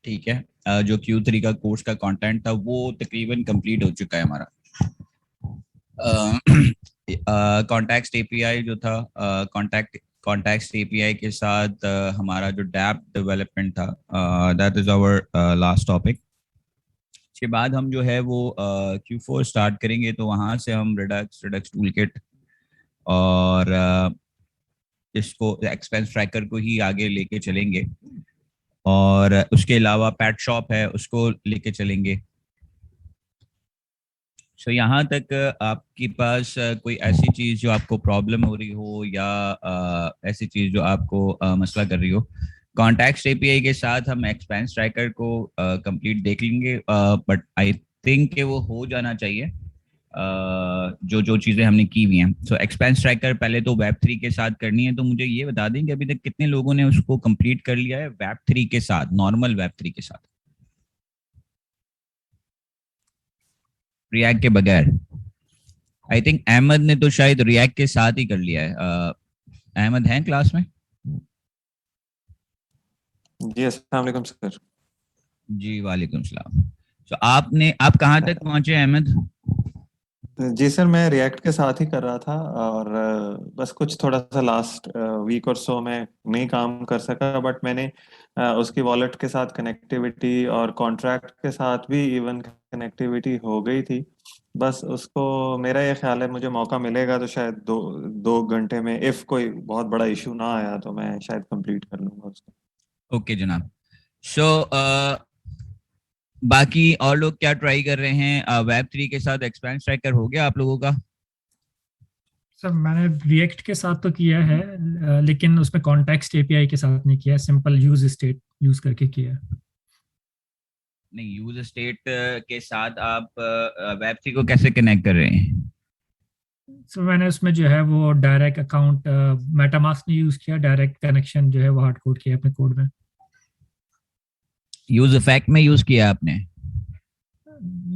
ठीक है। जो Q3 का कोर्स का कंटेंट था वो तकरीबन कंप्लीट हो चुका है हमारा। कॉन्टेक्स्ट एपीआई जो था, कॉन्टेक्स्ट एपीआई के साथ हमारा जो डैप डेवलपमेंट था, that is our last topic. इसके बाद हम जो है वो Q4 स्टार्ट करेंगे, तो वहाँ से हम रिडक्स टूल किट और इसको एक्सपेंस ट्रैकर को ही आगे लेके चलेंगे, और उसके अलावा पैट शॉप है उसको लेके चलेंगे। सो यहाँ तक आपके पास कोई ऐसी चीज़ जो आपको प्रॉब्लम हो रही हो, या ऐसी चीज़ जो आपको मसला कर रही हो, कॉन्टैक्ट एपीआई के साथ हम एक्सपेंस ट्रैकर को कंप्लीट देख लेंगे, बट आई थिंक कि वो हो जाना चाहिए जो जो चीज़ें हमने की हुई हैं। सो एक्सपेंस ट्रैकर पहले तो वेब 3 के साथ करनी है, तो मुझे ये बता दें कि अभी तक कितने लोगों ने उसको कंप्लीट कर लिया है वेब 3 के साथ, नॉर्मल वेब 3 के साथ, रिएक्ट के बगैर। आई थिंक अहमद ने तो शायद रिएक्ट के साथ ही कर लिया है। अहमद हैं क्लास में? जी अस्सलाम वालेकुम सर। जी वालेकुम सलाम। तो आप कहाँ तक पहुंचे अहमद? जी सर, मैं रिएक्ट के साथ ही कर रहा था, और बस कुछ थोड़ा सा लास्ट वीक और सो में नहीं काम कर सका, बट मैंने उसकी वॉलेट के साथ कनेक्टिविटी और कॉन्ट्रैक्ट के साथ भी इवन कनेक्टिविटी हो गई थी। बस उसको, मेरा ये ख्याल है मुझे मौका मिलेगा तो शायद दो दो घंटे में, इफ़ कोई बहुत बड़ा इशू ना आया तो मैं शायद कंप्लीट कर लूँगा उसको। ओके जनाब। सो बाकी और लोग क्या ट्राई कर रहे हैं? वेब 3 के साथ एक्सपेंस ट्रैकर हो गया आप लोगों का? सर मैंने रिएक्ट के साथ तो किया है, लेकिन उसमें कॉन्टेक्स्ट एपीआई के साथ नहीं किया, सिंपल यूज स्टेट यूज करके किया है। नहीं, यूज स्टेट के साथ आप वेब 3 को कैसे कनेक्ट कर रहे हैं? सो मैंने उसमें जो है वो डायरेक्ट अकाउंट मेटामास्क ने यूज किया, डायरेक्ट कनेक्शन जो है वो हार्ड कोड किया अपने कोड में। यूज इफेक्ट में यूज किया आपने?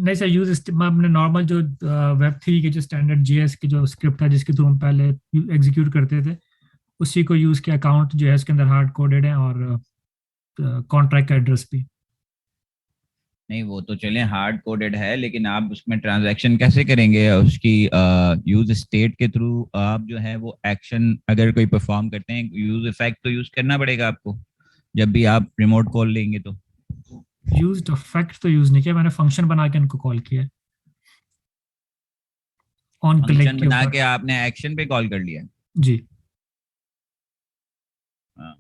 नहीं सर, हमने नॉर्मल जो वेब 3 के जो स्टैंडर्ड जीएस की जो स्क्रिप्ट था जिसके थ्रू हम पहले एग्जीक्यूट करते थे, उसी को यूज किया। अकाउंट जो है उसके अंदर हार्ड कोडेड है, और कॉन्ट्रैक्ट का एड्रेस भी। नहीं, वो तो चलें हार्ड कोडेड है, लेकिन आप उसमें ट्रांजैक्शन कैसे करेंगे उसकी? यूज स्टेट के थ्रू आप जो है वो एक्शन अगर कोई परफॉर्म करते हैं, यूज इफेक्ट तो यूज करना पड़ेगा आपको जब भी आप रिमोट कॉल लेंगे तो। यूज इफेक्ट तो यूज नहीं किया मैंने, फंक्शन बना के उनको कॉल किया ऑन क्लिक फंक्शन के बना ऊपर। के आपने एक्शन पे कॉल कर लिया? जी। हाँ,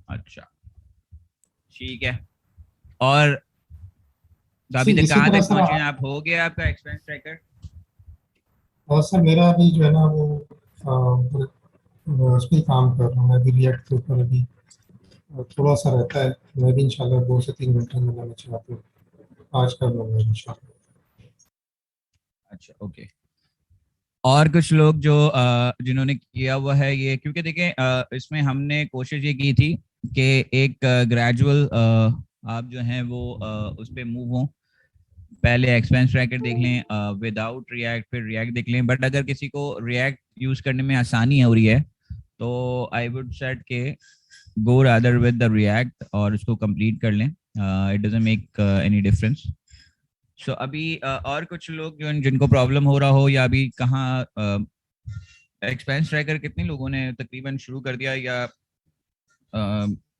अच्छा ठीक है। और अभी तक इसी कहाँ तरह तक सर पहुंचे हैं आप? हो गया आपका एक्सपेंस ट्रैकर? और सर मेरा अभी जो है ना वो उस पर काम कर रहा हूँ मैं अभी रिएक्ट के ऊपर। अभी थोड़ा सा रहता है, मैं भी इंशाल्लाह 2 से 3 घंटे में लाना चाहता हूँ, आज कर लूँगा इंशाल्लाह। अच्छा ओके। और कुछ लोग जो जिन्होंने किया हुआ है ये, क्योंकि देखें इसमें हमने कोशिश ये की थी कि एक ग्रेजुअल आप जो हैं वो उस पर मूव हों। पहले एक्सपेंस ट्रैकर देख लें विदाउट रिएक्ट, फिर रिएक्ट देख लें। बट अगर किसी को रिएक्ट यूज करने में आसानी हो रही है तो आई वुड सेट के go rather with the react और उसको कंप्लीट कर लें। It doesn't make any difference. So अभी और कुछ लोग जो जिनको प्रॉब्लम हो रहा हो, या अभी कहाँ एक्सपेंस ट्रैकर कितने लोगों ने तकरीबन शुरू कर दिया, या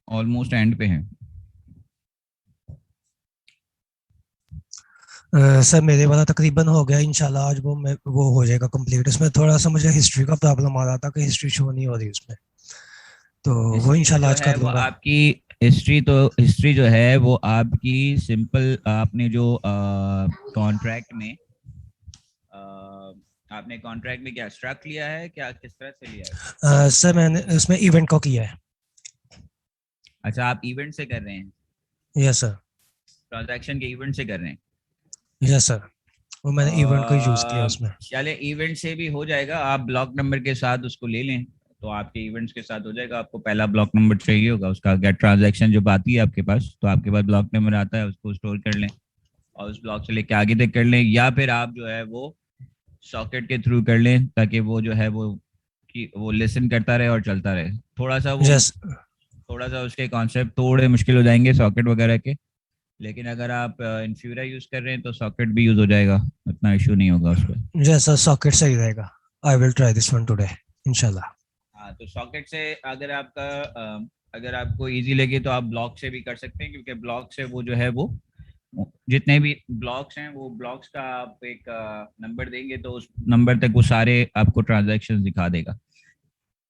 ऑलमोस्ट एंड पे हैं? सर मेरे वाला तकरीबन हो गया इंशाल्लाह, आज वो हो जाएगा कंप्लीट। इसमें थोड़ा सा मुझे हिस्ट्री का प्रॉब्लम आ रहा था कि हिस्ट्री शो नहीं हो रही उसमें, तो वो हिस्ट्री इंशाल्लाह जो आज है कर वो लूंगा। आपकी हिस्ट्री जो है वो आपकी सिंपल, आपने जो कॉन्ट्रैक्ट में आपने कॉन्ट्रैक्ट में क्या स्ट्रक लिया है, क्या किस तरह से लिया है? सर मैंने उसमें इवेंट को किया है। अच्छा, आप इवेंट से कर रहे हैं? Yes sir. ट्रांजैक्शन के इवेंट से कर रहे हैं? यस सर, वो मैंने इवेंट को यूज किया उसमें। चले इवेंट से भी हो जाएगा, आप ब्लॉक नंबर के साथ उसको ले लें तो आपके इवेंट्स के साथ हो जाएगा। आपको पहला ब्लॉक नंबर चाहिए होगा, उसका गेट ट्रांजैक्शन जब आती है आपके पास तो आपके पास ब्लॉक नंबर आता है, उसको स्टोर कर लें और उस ब्लॉक से लेके आगे तक कर लें, या फिर आप जो है वो सॉकेट के थ्रू कर लें ताकि वो जो है वो लिसन करता रहे और चलता रहे। थोड़ा सा वो यस। थोड़ा सा उसके कॉन्सेप्ट थोड़े मुश्किल हो जाएंगे सॉकेट वगैरह के, लेकिन अगर आप इन्फ्यूरा यूज कर रहे हैं तो सॉकेट भी यूज हो जाएगा, उतना इशू नहीं होगा उस पर। जैसा सॉकेट सही रहेगा। I will try this one today इंशाल्लाह। हाँ, तो सॉकेट से अगर आपका अगर आपको इजी लगे तो आप ब्लॉक से भी कर सकते हैं, क्योंकि ब्लॉक से वो जो है वो जितने भी ब्लॉक्स हैं वो ब्लॉक्स का आप एक नंबर देंगे तो उस नंबर तक वो सारे आपको ट्रांजैक्शंस दिखा देगा।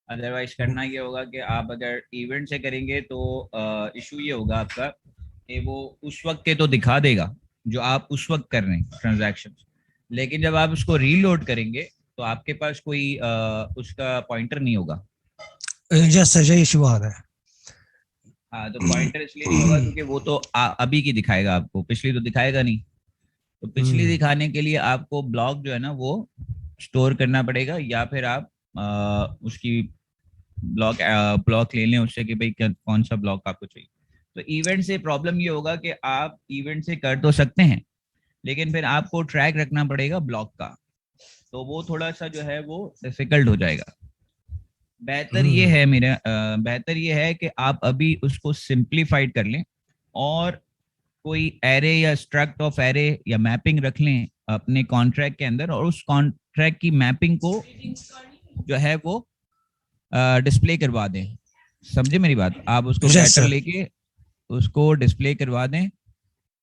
अदरवाइज करना ये होगा कि आप अगर इवेंट से करेंगे तो इशू ये होगा आपका कि वो उस वक्त के तो दिखा देगा जो आप उस वक्त कर रहे हैं ट्रांजैक्शन, लेकिन जब आप उसको रीलोड करेंगे तो आपके पास कोई उसका पॉइंटर नहीं होगा। जैसा ये इशू आ रहा है। हाँ, तो पॉइंटर इसलिए नहीं होगा क्योंकि वो तो अभी की दिखाएगा आपको, पिछली तो दिखाएगा नहीं। तो पिछली दिखाने के लिए आपको ब्लॉक जो है ना वो स्टोर करना पड़ेगा, या फिर आप उसकी ब्लॉक ले लें उससे कि भाई कौन सा ब्लॉक आपको चाहिए। तो इवेंट से प्रॉब्लम ये होगा कि आप इवेंट से कर तो सकते हैं, लेकिन फिर आपको ट्रैक रखना पड़ेगा ब्लॉक का, तो वो थोड़ा सा जो है वो डिफिकल्ट हो जाएगा। बेहतर ये है कि आप अभी उसको सिंप्लीफाइड कर लें और कोई एरे या स्ट्रक्ट ऑफ एरे या मैपिंग रख लें अपने कॉन्ट्रैक्ट के अंदर, और उस कॉन्ट्रैक्ट की मैपिंग को जो है वो डिस्प्ले करवा दें। समझे मेरी बात? आप उसको Yes, गेटर sir. लेके उसको डिस्प्ले करवा दें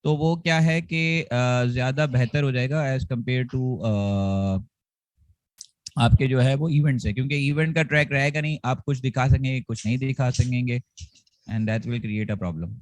तो वो क्या है कि ज्यादा बेहतर हो जाएगा एज कंपेयर टू आपके जो है वो इवेंट से, क्योंकि इवेंट का ट्रैक रहेगा नहीं, आप कुछ दिखा सकेंगे कुछ नहीं दिखा सकेंगे, and that will create a problem.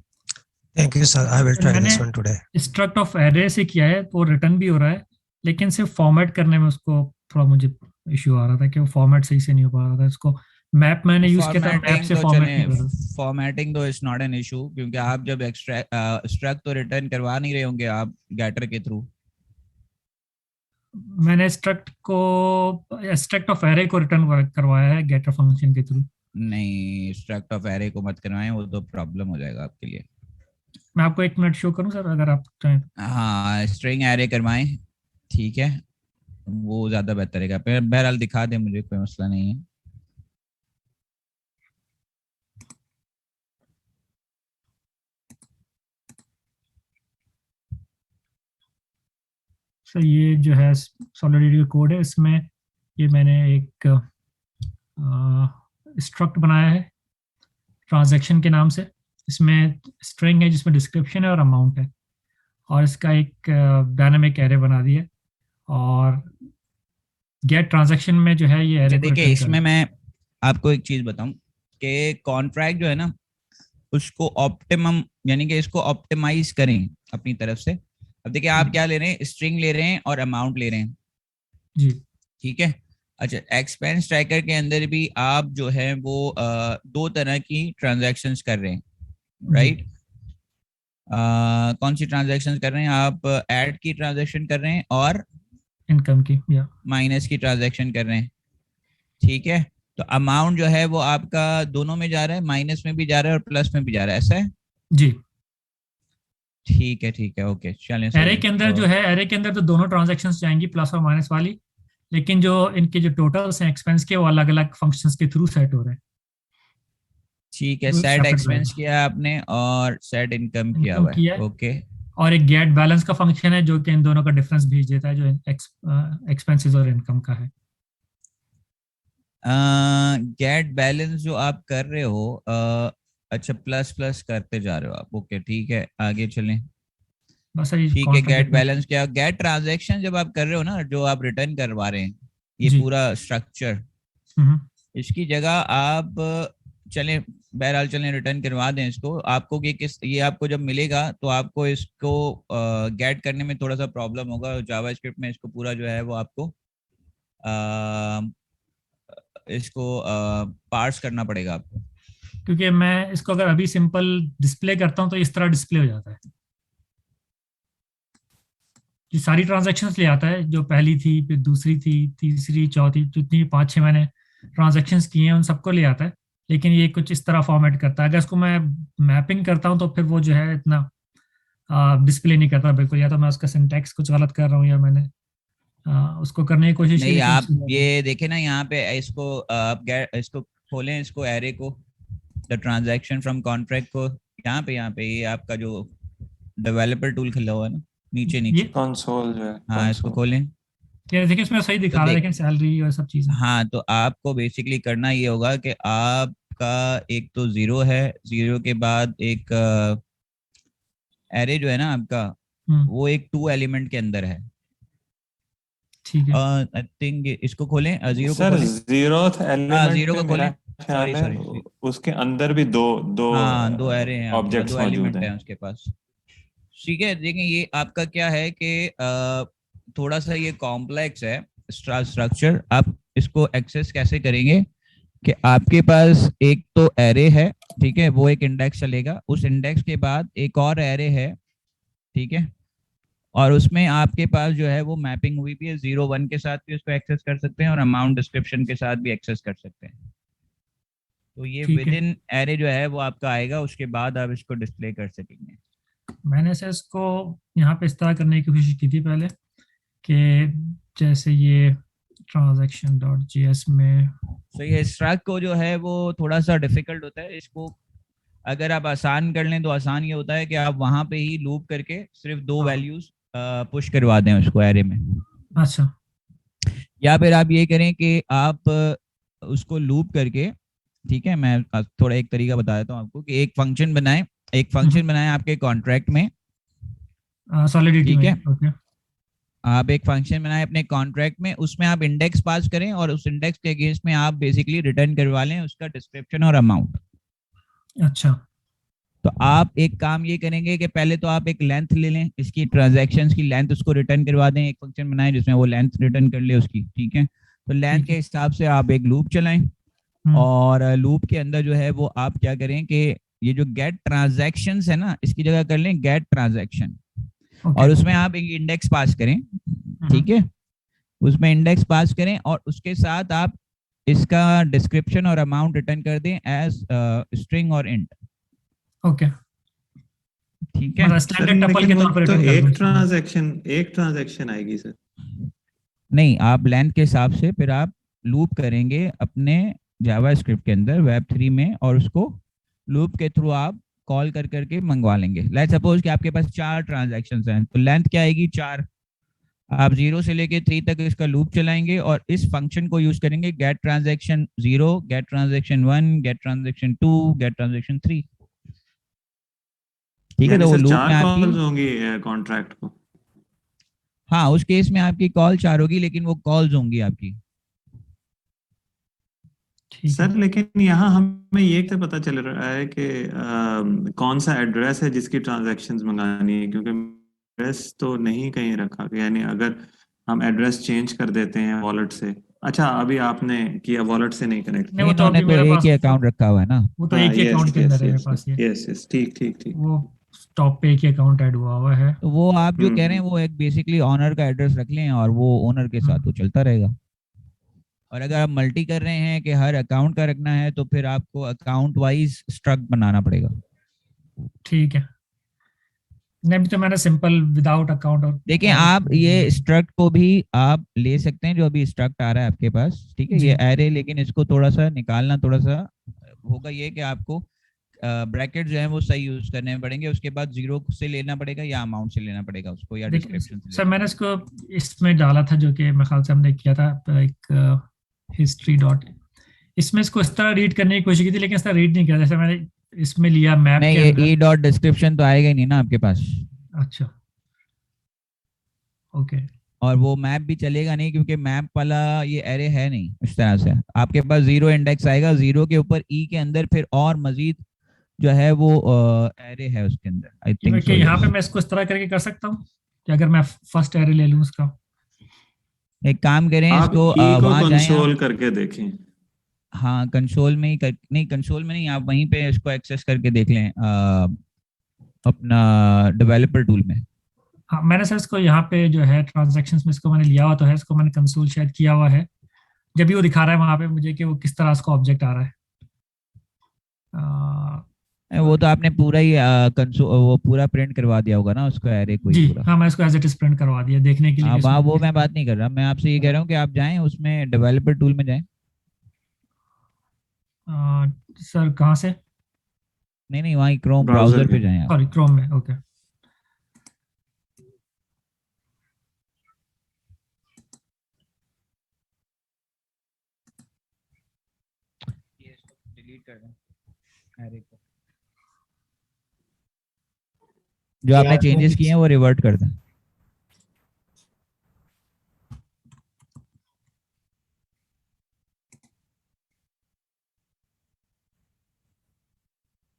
Thank you sir, I will try this one today. Struct of array से किया है तो रिटर्न भी हो रहा है, लेकिन सिर्फ फॉर्मेट करने में उसको थोड़ा मुझे इश्यू आ रहा था कि वो फॉर्मेट सही से नहीं हो पा रहा था। इसको मैप मैंने यूज किया था, मैप से फॉर्मेट नहीं हो रहा था। फॉर्मेटिंग तो इज नॉट एन इशू, क्योंकि आप जब स्ट्रक्ट तो रिटर्न करवा नहीं रहे होंगे आप गेटर के थ्रू। मैंने स्ट्रक्ट ऑफ एरे को रिटर्न करवाया है गेटर फंक्शन के थ्रू। नहीं, स्ट्रक्ट ऑफ एरे को मत करवाएं, वो तो प्रॉब्लम हो जाएगा आपके लिए। मैं आपको 1 मिनट शो करूं सर अगर आप चाहें? हाँ, स्ट्रिंग एरे करवाएं, ठीक है, वो ज्यादा बेहतर रहेगा। बहरहाल दिखा दे, मुझे कोई मसला नहीं है। सर ये जो है सॉलिडिटी का कोड है, इसमें ये मैंने एक स्ट्रक्ट बनाया है ट्रांजैक्शन के नाम से। इसमें स्ट्रिंग है जिसमें डिस्क्रिप्शन है और अमाउंट है, और इसका एक डायनामिक एरे बना दिया, और गेट ट्रांजैक्शन में जो है ये एरे को देखिए, रिटर्न इसमें कर। मैं आपको एक चीज बताऊं कि कॉन्ट्रैक्ट जो है ना उसको ऑप्टिमम, यानी कि इसको ऑप्टिमाइज करें अपनी तरफ से। अब देखिए, आप क्या ले रहे हैं, स्ट्रिंग ले रहे हैं और अमाउंट ले रहे हैं, जी ठीक है। अच्छा, एक्सपेंस ट्रैकर के अंदर भी आप जो है वो दो तरह की ट्रांजैक्शंस कर रहे हैं, राइट? कौन सी ट्रांजैक्शंस कर रहे हैं आप? ऐड की ट्रांजैक्शन कर रहे हैं और इनकम की या माइनस की ट्रांजैक्शन कर रहे हैं, ठीक है। तो अमाउंट जो है वो आपका दोनों में जा रहा है, माइनस में भी जा रहा है और प्लस में भी जा रहा है, ऐसा है? जी। ठीक है, ओके, चलें। एरे के अंदर जो है, एरे के अंदर तो दोनों ट्रांजैक्शंस जाएंगी, प्लस और माइनस वाली, लेकिन जो इनके जो टोटल्स हैं एक्सपेंस के, वो अलग अलग फंक्शंस के थ्रू सेट हो रहे हैं। ठीक है, वो सेट separate एक्सपेंस रहेगा। किया आपने और सेट इनकम किया इनकम हुआ है, किया है, ओके। और एक गेट बैलेंस का फंक्शन है जो कि इन दोनों का डिफरेंस भेज देता है, जो एक्सपेंसेस और इनकम का है। गेट बैलेंस जो आप कर रहे हो, अच्छा, प्लस प्लस करते जा रहे हो आप, ओके, ठीक है, आगे चलें। बस ये ठीक है, कॉन्ट्रैक्ट गेट इतना। बैलेंस क्या? गेट ट्रांजैक्शन जब आप कर रहे हो ना, जो आप रिटर्न करवा रहे हैं, ये जी। पूरा स्ट्रक्चर, हम्म। इसकी जगह आप चलें, बहरहाल चलें, रिटर्न करवा दें इसको। आपको ये आपको जब मिलेगा तो आपको इसको गेट करने में थोड़ा सा प्रॉब्लम होगा जावास्क्रिप्ट में। इसको पूरा जो है वो आपको इसको पार्स करना पड़ेगा आपको। क्योंकि मैं इसको अगर अभी सिंपल डिस्प्ले करता हूँ तो इस तरह डिस्प्ले हो जाता है। ये सारी ट्रांजैक्शंस ले आता है, जो पहली थी, फिर दूसरी थी, तीसरी, चौथी, जितनी 5-6 मैंने ट्रांजैक्शंस किए हैं उन सबको ले आता है, लेकिन ये कुछ इस तरह फॉर्मेट करता है। अगर इसको मैं मैपिंग करता हूँ तो फिर वो जो है इतना डिस्प्ले नहीं करता बिल्कुल, या तो मैं उसका सिंटैक्स कुछ गलत कर रहा हूँ, या मैंने उसको करने की कोशिश की, नहीं, लेकिन आप ये देखें ना, यहाँ पे इसको आप इसको खोलें, इसको एरे को, द ट्रांजैक्शन फ्रॉम कॉन्ट्रैक्ट को, यहाँ पे ये आपका जो डेवलपर टूल खुला हुआ है ना नीचे ये नीचे। कंसोल जो है, हाँ इसको console। खोलें। क्या देखिए इसमें सही दिखा रहा है देख- लेकिन सैलरी और सब चीजें। हाँ तो आपको बेसिकली करना ये होगा कि आपका एक तो जीरो है, जीरो के बाद एक एरे जो है ना आपका, हम्म, वो एक 2 एलिमेंट के अंदर है। ठीक है। आई थिंक इसको खोलें, जीरो को सर खोलें। जीरोथ हाँ एलिमेंट जीरो पे को मेरा खोलें। ख्याल सॉरी है सॉरी। उसके अंदर भी दो दो हाँ 2 एरे हैं आपके पास, ऑब्जेक्ट्स 2 मौजूद एलिमेंट हैं। हैं उसके पास। ठीक है देखिए ये आपका क्या है कि थोड़ा सा ये कॉम्प्लेक्स है स्ट्रक्चर। आप इसको एक्सेस कैसे करेंगे कि आपके पास एक तो एरे है, ठीक है, वो एक इंडेक्स चलेगा, उस इंडेक्स के बाद एक और एरे है, ठीक है, और उसमें आपके पास जो है वो मैपिंग हुई भी है, 0 1 के साथ भी उसको एक्सेस कर सकते हैं और अमाउंट डिस्क्रिप्शन के साथ भी एक्सेस कर सकते हैं। तो ये ठीक विद है, इन एरे जो है वो आपका आएगा, उसके बाद आप इसको डिस्प्ले कर सकेंगे। मैंने सर इसको यहाँ पे इस तरह करने की कोशिश की थी पहले कि जैसे ये transaction.js में। तो ये स्ट्रक को जो है वो थोड़ा सा डिफिकल्ट होता है, इसको अगर आप आसान कर लें तो आसान ये होता है कि आप वहां पे ही लूप करके सिर्फ 2 हाँ। वैल्यूज पुश करवा दें उसको एरे में, अच्छा, या फिर आप ये करें कि आप उसको लूप करके, ठीक है, मैं थोड़ा एक तरीका बता देता हूँ आपको कि एक फंक्शन बनाएं, एक फंक्शन बनाएं आपके कॉन्ट्रैक्ट में, सॉलिडिटी ठीक में। है, ओके, आप एक फंक्शन बनाएं अपने कॉन्ट्रैक्ट में, उसमें आप इंडेक्स पास करें और उस इंडेक्स के अगेंस्ट में आप बेसिकली रिटर्न करवा लें उसका डिस्क्रिप्शन और अमाउंट। अच्छा, तो आप एक काम ये करेंगे कि पहले तो आप एक लेंथ ले लें, इसकी ट्रांजैक्शंस की लेंथ उसको रिटर्न करवा दें, एक फंक्शन बनाएं जिसमें वो लेंथ रिटर्न कर ले उसकी, ठीक है। तो लेंथ ठीक के है। हिसाब से आप एक लूप चलाएं और लूप के अंदर जो है वो आप क्या करें कि ये जो गेट ट्रांजैक्शंस है ना, इसकी जगह कर लें गेट ट्रांजैक्शन, ओके, और उसमें आप एक इंडेक्स पास करें, ठीक है, उसमें इंडेक्स पास करें और उसके साथ आप इसका डिस्क्रिप्शन और अमाउंट रिटर्न कर दें एज स्ट्रिंग और इंट, ओके, ठीक है। मतलब सर स्टैंडर्ड टपल लेकिन के वो तौर पर तो रिटर्न कर दूं इसको मैं। एक ट्रांजैक्शन आएगी सर। नहीं, आप लेंथ के हिसाब से फिर आप लूप करेंगे अपने जावास्क्रिप्ट के अंदर वेब 3 में, और उसको लूप के थ्रू आप कॉल कर करके मंगवा लेंगे। लेट्स सपोज कि आपके पास 4 ट्रांजैक्शंस हैं, तो लेंथ क्या आएगी 4, आप 0 से लेके 3 तक इसका लूप चलाएंगे और इस फंक्शन को यूज करेंगे get transaction 0, get transaction 1, get transaction 2, get transaction 3, ठीक है। यानी तो वो सर लूप 4 में आपकी, कॉल्स होंगी कॉन्ट्रैक्ट को। हाँ उस केस में आपकी कॉल 4 होगी, लेकिन वो कॉल्स होंगी आपकी। ठीक है, सर लेकिन यहाँ हमें ये तो पता चल रहा है कि कौन सा एड्रेस है जिसकी ट्रांजैक्शंस मंगानी है, क्योंकि एड्रेस तो नहीं कहीं रखा, यानी अगर हम एड्रेस चेंज कर देते हैं वॉलेट से। अच्छा अभी आपने किया वॉलेट से नहीं कनेक्ट नहीं किया। वो तो इन्होंने अभी तो मेरे एक पास ही अकाउंट रखा हुआ है ना। वो तो हाँ एक ही यस अकाउंट के यस अंदर है मेरे यस पास ये। यस यस ठीक ठीक ठीक। वो टॉप पे एक ही अकाउंट ऐड हुआ है। तो वो आप जो कह रहे हैं हम्म। वो एक बेसिकली ऑनर का एड्रेस रख लें और वो ओनर के साथ वो चलता रहेगा। और अगर आप मल्टी कर रहे हैं कि हर अकाउंट का रखना है, तो फिर आपको अकाउंट वाइज स्ट्रक्ट बनाना पड़ेगा। ठीक है, नहीं अभी तो मैंने सिंपल विदाउट अकाउंट देखिए और आप ये स्ट्रक्ट को भी आप ले सकते हैं, जो अभी स्ट्रक्ट आ रहा है आपके पास, ठीक है, जी, ये एरे, लेकिन इसको थोड़ा सा निकालना थोड़ा सा होगा, ये कि आपको ब्रैकेट जो है वो सही यूज करने पड़ेंगे, उसके बाद 0 से लेना पड़ेगा या अमाउंट से लेना पड़ेगा उसको, या देखिए डिस्क्रिप्शन से सर लेना मैंने पड़ेगा। इसको इसमें डाला था जो कि मेरे ख्याल से हमने किया था एक हिस्ट्री डॉट, इसमें इसको इस तरह रीड करने की कोशिश की थी लेकिन इस तरह रीड नहीं किया, जैसे मैंने इसमें लिया मैप नहीं के ये अंदर। ई डॉट डिस्क्रिप्शन तो आएगा ही नहीं ना आपके पास, अच्छा, ओके, और वो मैप भी चलेगा नहीं क्योंकि मैप वाला ये एरे है नहीं इस तरह से। आपके पास 0 इंडेक्स आएगा, 0 के ऊपर ई के अंदर फिर और मजीद जो है वो एरे है उसके अंदर, आई थिंक सो, यहाँ पे यस। मैं इसको इस तरह करके कर सकता हूँ कि अगर मैं फर्स्ट एरे ले लूँ उसका। एक काम करें, आप इसको ई को वहां जाएं आप, कंसोल करके देखें। हाँ कंसोल में ही कर, नहीं कंसोल में नहीं, आप वहीं पे इसको एक्सेस करके देख लें अपना डेवलपर टूल में। हाँ मैंने सर इसको यहाँ पे जो है ट्रांजैक्शंस में इसको मैंने लिया हुआ तो है, इसको मैंने कंसोल शायद किया हुआ है, जब भी वो दिखा रहा है वहां पे मुझे कि वो किस तरह उसका ऑब्जेक्ट आ रहा है। वो तो आपने पूरा ही कंसोल वो पूरा प्रिंट करवा दिया होगा ना उसको, एरे को ही जी पूरा। हाँ, मैं इसको एज इट इज प्रिंट करवा दिया देखने के लिए हाँ कि वहाँ इसमें वो किस मैं तरह। बात नहीं कर रहा, मैं आपसे ये कह रहा हूँ कि आप जाएं उसमें डेवलपर टूल में जाएं। सर कहाँ से? नहीं नहीं, वहाँ क्रोम ब्राउजर ब्राउजर के। पे जाएं आप। सॉरी क्रोम में, ओके। कर दें एरे को, जो आपने आपने चेंजेस किए हैं वो रिवर्ट कर दें।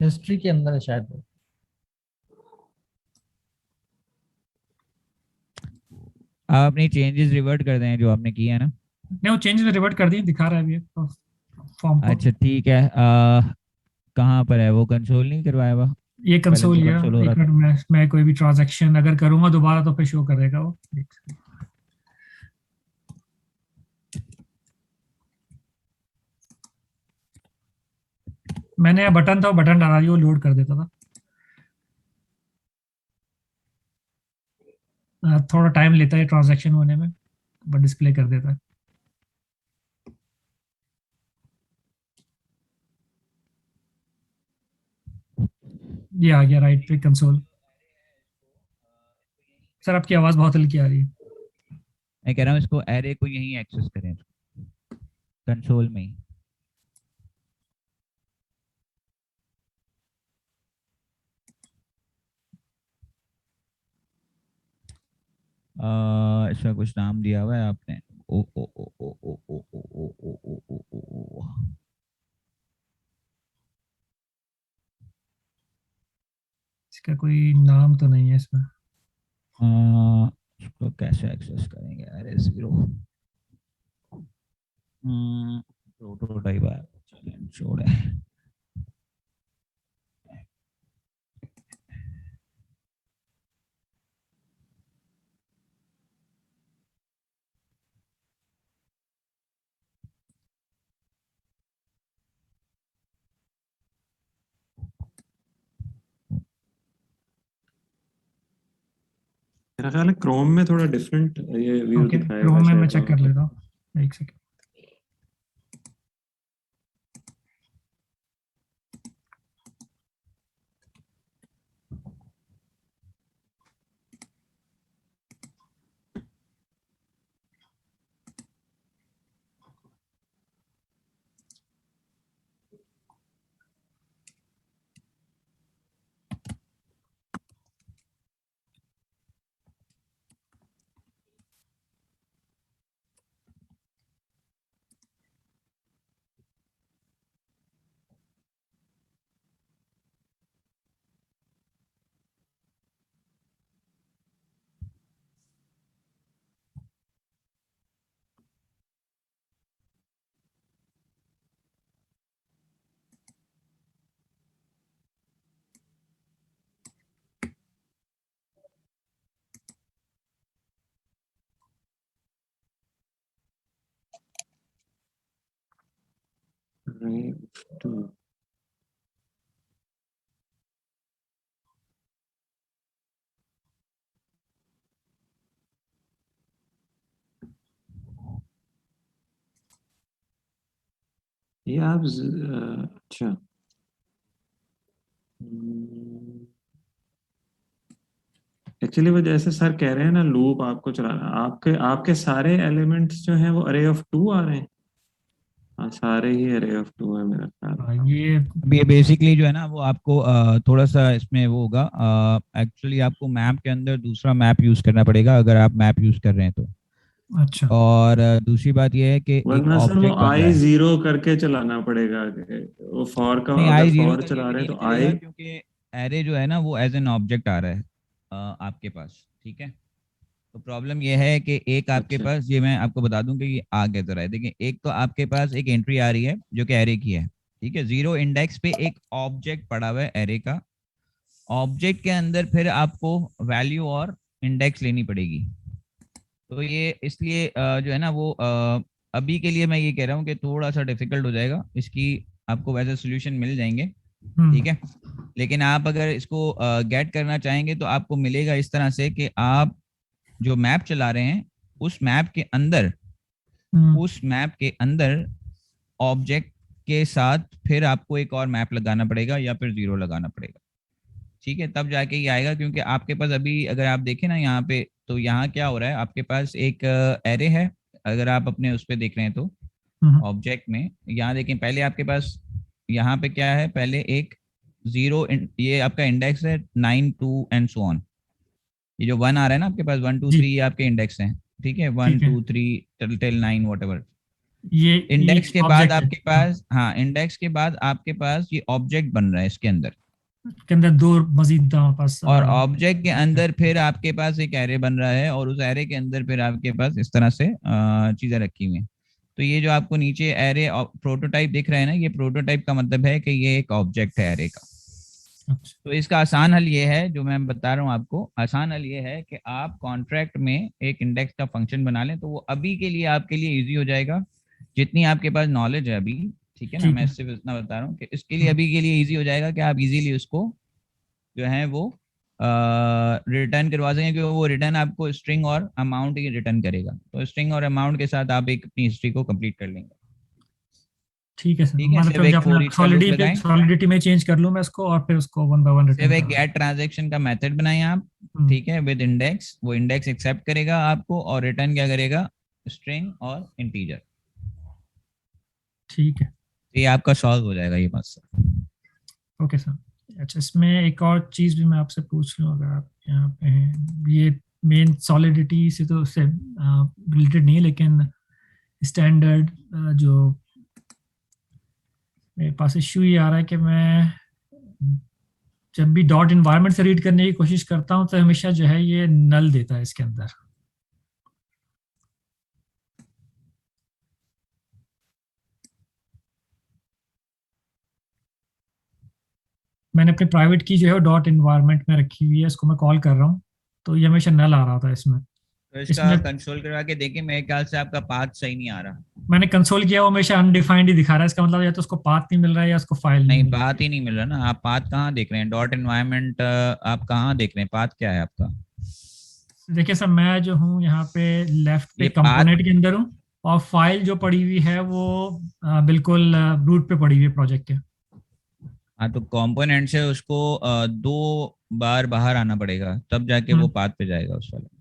हिस्ट्री के अंदर है शायद वो। आप अपनी चेंजेस रिवर्ट कर दें जो आपने किए हैं ना। नहीं, वो चेंजेस रिवर्ट कर दिए, दिखा रहा है अभी फॉर्म को। अच्छा ठीक है, कहाँ पर है वो, कंसोल नहीं करवाया हुआ? ये पहले कंसोल, तो या कंसोल हो रहा एक मिनट, मैं कोई भी ट्रांजैक्शन अगर करूंगा दोबारा तो फिर शो करेगा वो। मैंने यहाँ बटन था, वो बटन डाला दिया, वो लोड कर देता था। थोड़ा टाइम लेता है ट्रांजैक्शन होने में, बट डिस्प्ले कर देता है। ये आ गया राइट पे कंसोल। सर आपकी आवाज बहुत हल्की आ रही है। मैं कह रहा हूँ इसको एरे को यहीं एक्सेस करें कंसोल में ही। इसका कुछ नाम दिया हुआ है आपने? ओ ओ ओ ओ ओ ओ ओ ओ ओ ओ ओ ओ। इसका कोई नाम तो नहीं है इसमें। इसको कैसे एक्सेस करेंगे? एरे जीरो प्रोटोटाइप है, चलें छोड़े। मेरा ख्याल है क्रोम में थोड़ा डिफरेंट ये व्यू ओके, दिखाएगा क्रोम में मैं शायद चेक कर लेता हूँ, एक सेकंड। Right. ये आप अच्छा एक्चुअली वो जैसे सर कह रहे हैं ना लूप आपको चलाना, आपके आपके सारे एलिमेंट्स जो हैं वो अरे ऑफ टू आ रहे हैं। हाँ सारे ही अरे ऑफ टू है मेरा ख्याल। ये अब ये बेसिकली जो है ना वो आपको थोड़ा सा इसमें वो होगा, एक्चुअली आपको मैप के अंदर दूसरा मैप यूज करना पड़ेगा अगर आप मैप यूज कर रहे हैं तो। अच्छा, और दूसरी बात ये है कि एक वरना सर वो ऑब्जेक्ट बन रहा आई है। जीरो करके चलाना पड़ेगा वो फॉर का, नहीं, अगर आई जीरो फॉर करके चला भी रहे हैं नहीं तो चलेगा आई। क्योंकि एरे जो है ना वो एज एन ऑब्जेक्ट आ रहा है आपके पास, ठीक है। तो प्रॉब्लम ये है कि एक आपके अच्छा पास, ये मैं आपको बता दूं कि ये आ कैसे रहा है। देखिए, एक तो आपके पास एक एंट्री आ रही है जो कि एरे की है, ठीक है। जीरो इंडेक्स पे एक ऑब्जेक्ट पड़ा हुआ है एरे का। ऑब्जेक्ट के अंदर फिर आपको वैल्यू और इंडेक्स लेनी पड़ेगी। तो ये इसलिए जो है ना वो अभी के लिए मैं ये कह रहा हूँ कि थोड़ा सा डिफिकल्ट हो जाएगा इसकी। आपको वैसे सोल्यूशन मिल जाएंगे, ठीक है। लेकिन आप अगर इसको गेट करना चाहेंगे तो आपको मिलेगा इस तरह से कि आप जो मैप चला रहे हैं उस मैप के अंदर, उस मैप के अंदर ऑब्जेक्ट के साथ फिर आपको एक और मैप लगाना पड़ेगा या फिर जीरो लगाना पड़ेगा, ठीक है। तब जाके ये आएगा, क्योंकि आपके पास अभी अगर आप देखें ना यहाँ पे, तो यहाँ क्या हो रहा है, आपके पास एक एरे है। अगर आप अपने उस पर देख रहे हैं तो ऑब्जेक्ट में यहाँ देखें, पहले आपके पास यहाँ पे क्या है, पहले एक 0, ये आपका इंडेक्स है 9 2 एंड सो ऑन। ये जो 1 आ रहा है ना आपके पास, 1 2 जी 3 ये आपके इंडेक्स हैं, ठीक है, 1 ठीक है, 2 3 टिल 9 व्हाटएवर। ये इंडेक्स के बाद ऑब्जेक्ट है। आपके पास, हाँ, इंडेक्स के बाद आपके पास ये ऑब्जेक्ट बन रहा है इसके अंदर, के अंदर दो मजीद हमारे पास और ऑब्जेक्ट के अंदर फिर आपके पास एक एरे बन रहा है, और उस एरे के अंदर फिर आपके पास इस तरह से चीजें रखी हुई हैं। तो ये जो आपको नीचे एरे प्रोटोटाइप दिख रहा है ना, ये प्रोटोटाइप का मतलब है कि ये एक ऑब्जेक्ट है एरे का। अच्छा, तो इसका आसान हल ये है, जो मैं बता रहा हूँ आपको, आसान हल ये है कि आप कॉन्ट्रैक्ट में एक इंडेक्स का फंक्शन बना लें, तो वो अभी के लिए आपके लिए इजी हो जाएगा, जितनी आपके पास नॉलेज है अभी, ठीक है ना, ठीक मैं है। सिर्फ इतना बता रहा हूँ कि इसके लिए अभी के लिए इजी हो जाएगा कि आप इजीली उसको जो है वो रिटर्न करवा सकेंगे, क्योंकि वो रिटर्न आपको स्ट्रिंग और अमाउंट ही रिटर्न करेगा। तो स्ट्रिंग और अमाउंट के साथ आप एक अपनी हिस्ट्री को कंप्लीट कर लेंगे। ठीक है सर, ठीक है, मतलब सिर्फ फिर एक जो फॉर अपना ईच का लूप लगाएं, सॉलिडिटी में चेंज कर लूँ मैं इसको, और फिर उसको वन बाय वन सिर्फ रिटर्न एक कर गेट ट्रांजैक्शन का मेथड बनाएं आप, दूँ। ठीक है, विद इंडेक्स। वो इंडेक्स एक्सेप्ट करेगा आपको और रिटर्न क्या करेगा, स्ट्रिंग और इंटीजर। ठीक है, ये आपका सॉल्व हो जाएगा ये बस। Okay sir. अच्छा, इसमें एक और चीज़ भी मैं आपसे पूछ लूँ, अगर आप यहाँ पे हैं, ये मेन सॉलिडिटी से तो उससे रिलेटेड नहीं है, लेकिन स्टैंडर्ड जो मेरे पास इश्यू ये आ रहा है कि मैं जब भी डॉट इन्वायरमेंट से रीड करने की कोशिश करता हूँ तो हमेशा जो है ये नल देता है इसके अंदर। मैंने अपनी प्राइवेट की जो है डॉट इन्वायरमेंट में रखी हुई है, इसको मैं कॉल कर रहा हूँ, तो ये हमेशा नल आ रहा था इसमें। तो इसका कंसोल करवा के देखिए, मेरे ख्याल से आपका पाथ सही नहीं आ रहा। मैंने कंसोल किया, वो हमेशा अनडिफाइंड ही दिखा रहा है, इसका मतलब या तो उसको पाथ नहीं मिल रहा है या उसको फाइल नहीं नहीं, मिल रही पाथ ही नहीं मिल रहा ना। आप पाथ कहाँ देख रहे हैं, डॉट इन्वायरमेंट आप कहाँ देख रहे हैं, पाथ क्या है आपका? है। देखिए सर, मैं जो हूँ यहाँ पे लेफ्ट पे ये कंपोनेंट के अंदर हूँ, और फाइल जो पड़ी हुई है वो बिल्कुल रूट पे पड़ी हुई है प्रोजेक्ट के। हाँ, तो कंपोनेंट से उसको 2 बार बाहर आना पड़ेगा, तब जाके वो पाथ पे जाएगा उस वाले।